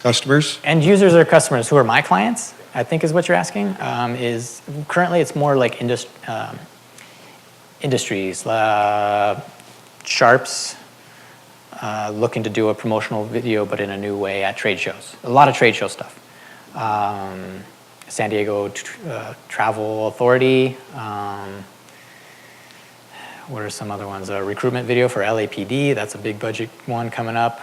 Customers? End users or customers who are my clients, I think is what you're asking, is currently it's more like industries, Sharps, looking to do a promotional video but in a new way at trade shows. A lot of trade show stuff. San Diego Travel Authority. What are some other ones? A recruitment video for LAPD. That's a big budget one coming up.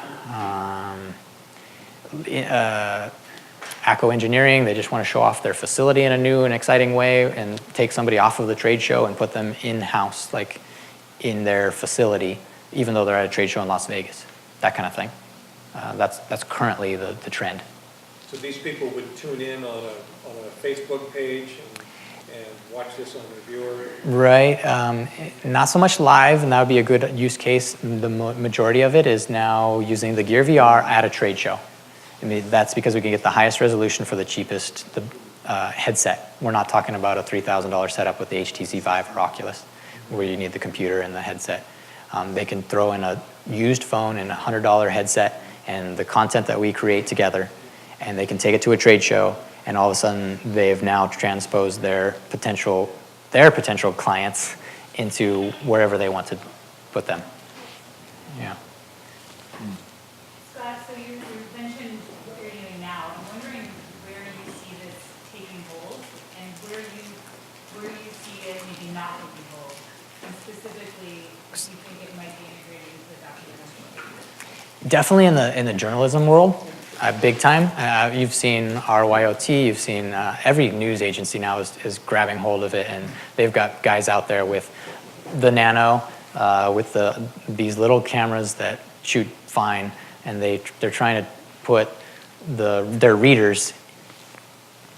Acco Engineering. They just want to show off their facility in a new and exciting way and take somebody off of the trade show and put them in-house, like in their facility, even though they're at a trade show in Las Vegas. That kind of thing. That's currently the trend. So these people would tune in on a Facebook page and watch this on their viewer? Right. Not so much live, and that would be a good use case. The majority of it is now using the Gear VR at a trade show. I mean, that's because we can get the highest resolution for the cheapest headset. We're not talking about a $3,000 setup with the HTC Vive or Oculus, where you need the computer and the headset. They can throw in a used phone and a $100 headset and the content that we create together, and they can take it to a trade show, and all of a sudden they've now transposed their potential clients into wherever they want to put them. Yeah. Scott, so you mentioned what you're doing now. I'm wondering where you see this taking hold and where you see it maybe not taking hold, and specifically if you think it might be integrated into the documentary. Definitely in the journalism world, big time. You've seen RYOT, you've seen every news agency now is grabbing hold of it, and they've got guys out there with the Nano, with these little cameras that shoot fine, and they're trying to put their readers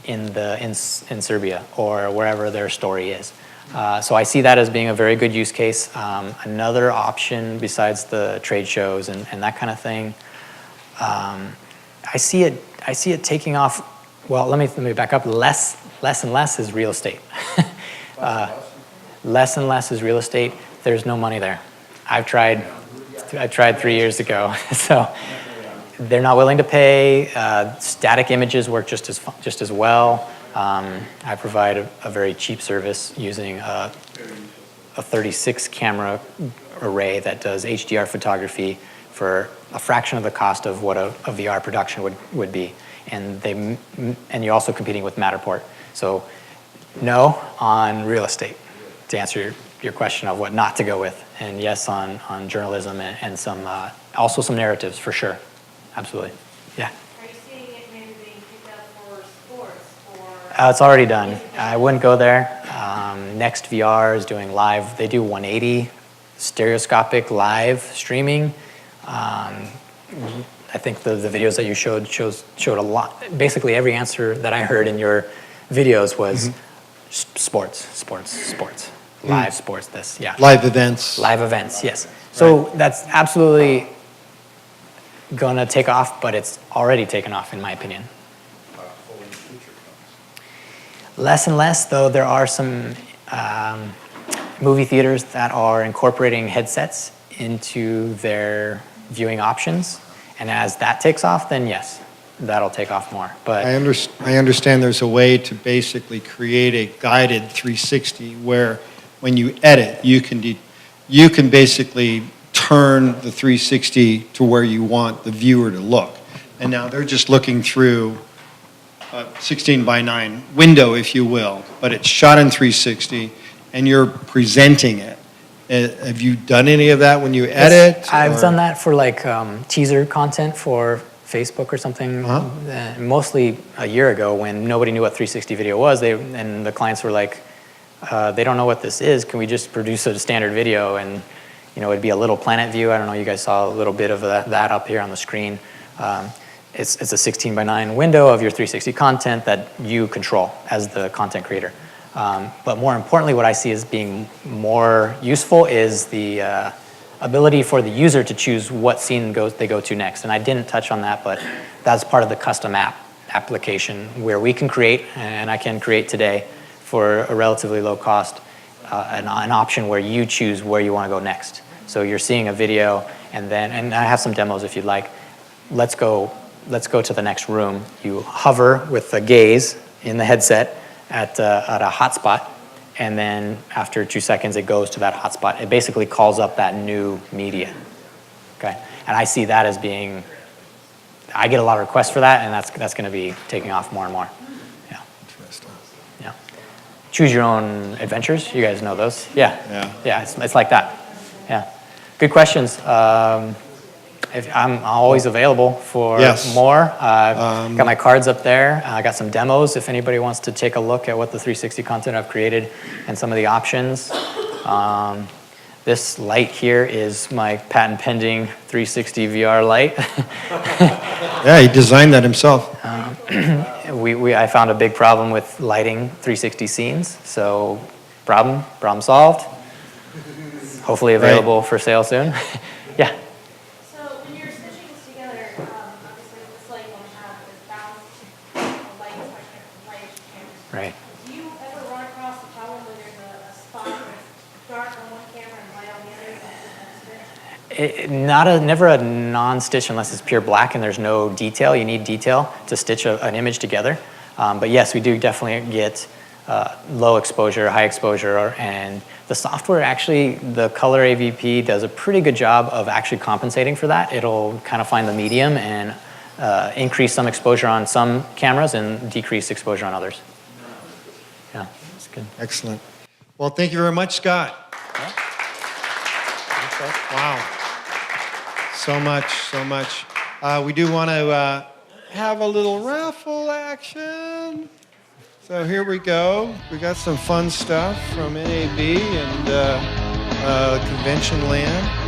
in Serbia or wherever their story is. So I see that as being a very good use case. Another option besides the trade shows and that kind of thing, I see it taking off. Well, let me back up. Less and less is real estate. Less and less is real estate. There's no money there. I tried 3 years ago, so they're not willing to pay. Static images work just as well. I provide a very cheap service using a 36 camera array that does HDR photography for a fraction of the cost of what a VR production would be. And you're also competing with Matterport. So no on real estate, to answer your question of what not to go with. And yes on journalism and some also some narratives for sure. Absolutely. Yeah. Are you seeing it maybe being picked up for sports or? It's already done. I wouldn't go there. Next VR is doing live. They do 180 stereoscopic live streaming. I think the videos that you showed a lot. Basically, every answer that I heard in your videos was sports. Live sports, this, yeah. Live events. Live events, yes. So that's absolutely going to take off, but it's already taken off, in my opinion. Less and less, though, there are some movie theaters that are incorporating headsets into their viewing options. And as that takes off, then yes, that'll take off more. But I understand there's a way to basically create a guided 360 where when you edit, you can basically turn the 360 to where you want the viewer to look. And now they're just looking through a 16:9 window, if you will, but it's shot in 360 and you're presenting it. Have you done any of that when you edit? Yes, I've done that for like teaser content for Facebook or something. Mostly a year ago when nobody knew what 360 video was, and the clients were like, they don't know what this is. Can we just produce a standard video? And it'd be a little planet view. I don't know. You guys saw a little bit of that up here on the screen. It's a 16:9 window of your 360 content that you control as the content creator. But more importantly, what I see as being more useful is the ability for the user to choose what scene they go to next. And I didn't touch on that, but that's part of the custom application where we can create, and I can create today for a relatively low cost, an option where you choose where you want to go next. So you're seeing a video, and I have some demos if you'd like. Let's go to the next room. You hover with the gaze in the headset at a hotspot, and then after 2 seconds it goes to that hotspot. It basically calls up that new media. Okay, and I see that as being, I get a lot of requests for that, and that's going to be taking off more and more. Yeah. Interesting. Yeah. Choose your own adventures. You guys know those. Yeah. Yeah. It's like that. Yeah. Good questions. I'm always available for more. I've got my cards up there. I got some demos if anybody wants to take a look at what the 360 content I've created and some of the options. This light here is my patent pending 360 VR light. Yeah, he designed that himself. I found a big problem with lighting 360 scenes, so problem solved. Hopefully available for sale soon. Yeah. Right. Do you ever run across the problem where there's a spot where it's dark on one camera and light on the other? Never a non-stitch unless it's pure black and there's no detail. You need detail to stitch an image together. But yes, we do definitely get low exposure, high exposure, and the software actually, the color AVP does a pretty good job of actually compensating for that. It'll kind of find the medium and increase some exposure on some cameras and decrease exposure on others. Yeah, that's good. Excellent. Well, thank you very much, Scott. Yeah. Wow. So much. We do want to have a little raffle action. So here we go. We got some fun stuff from NAB and Convention Land.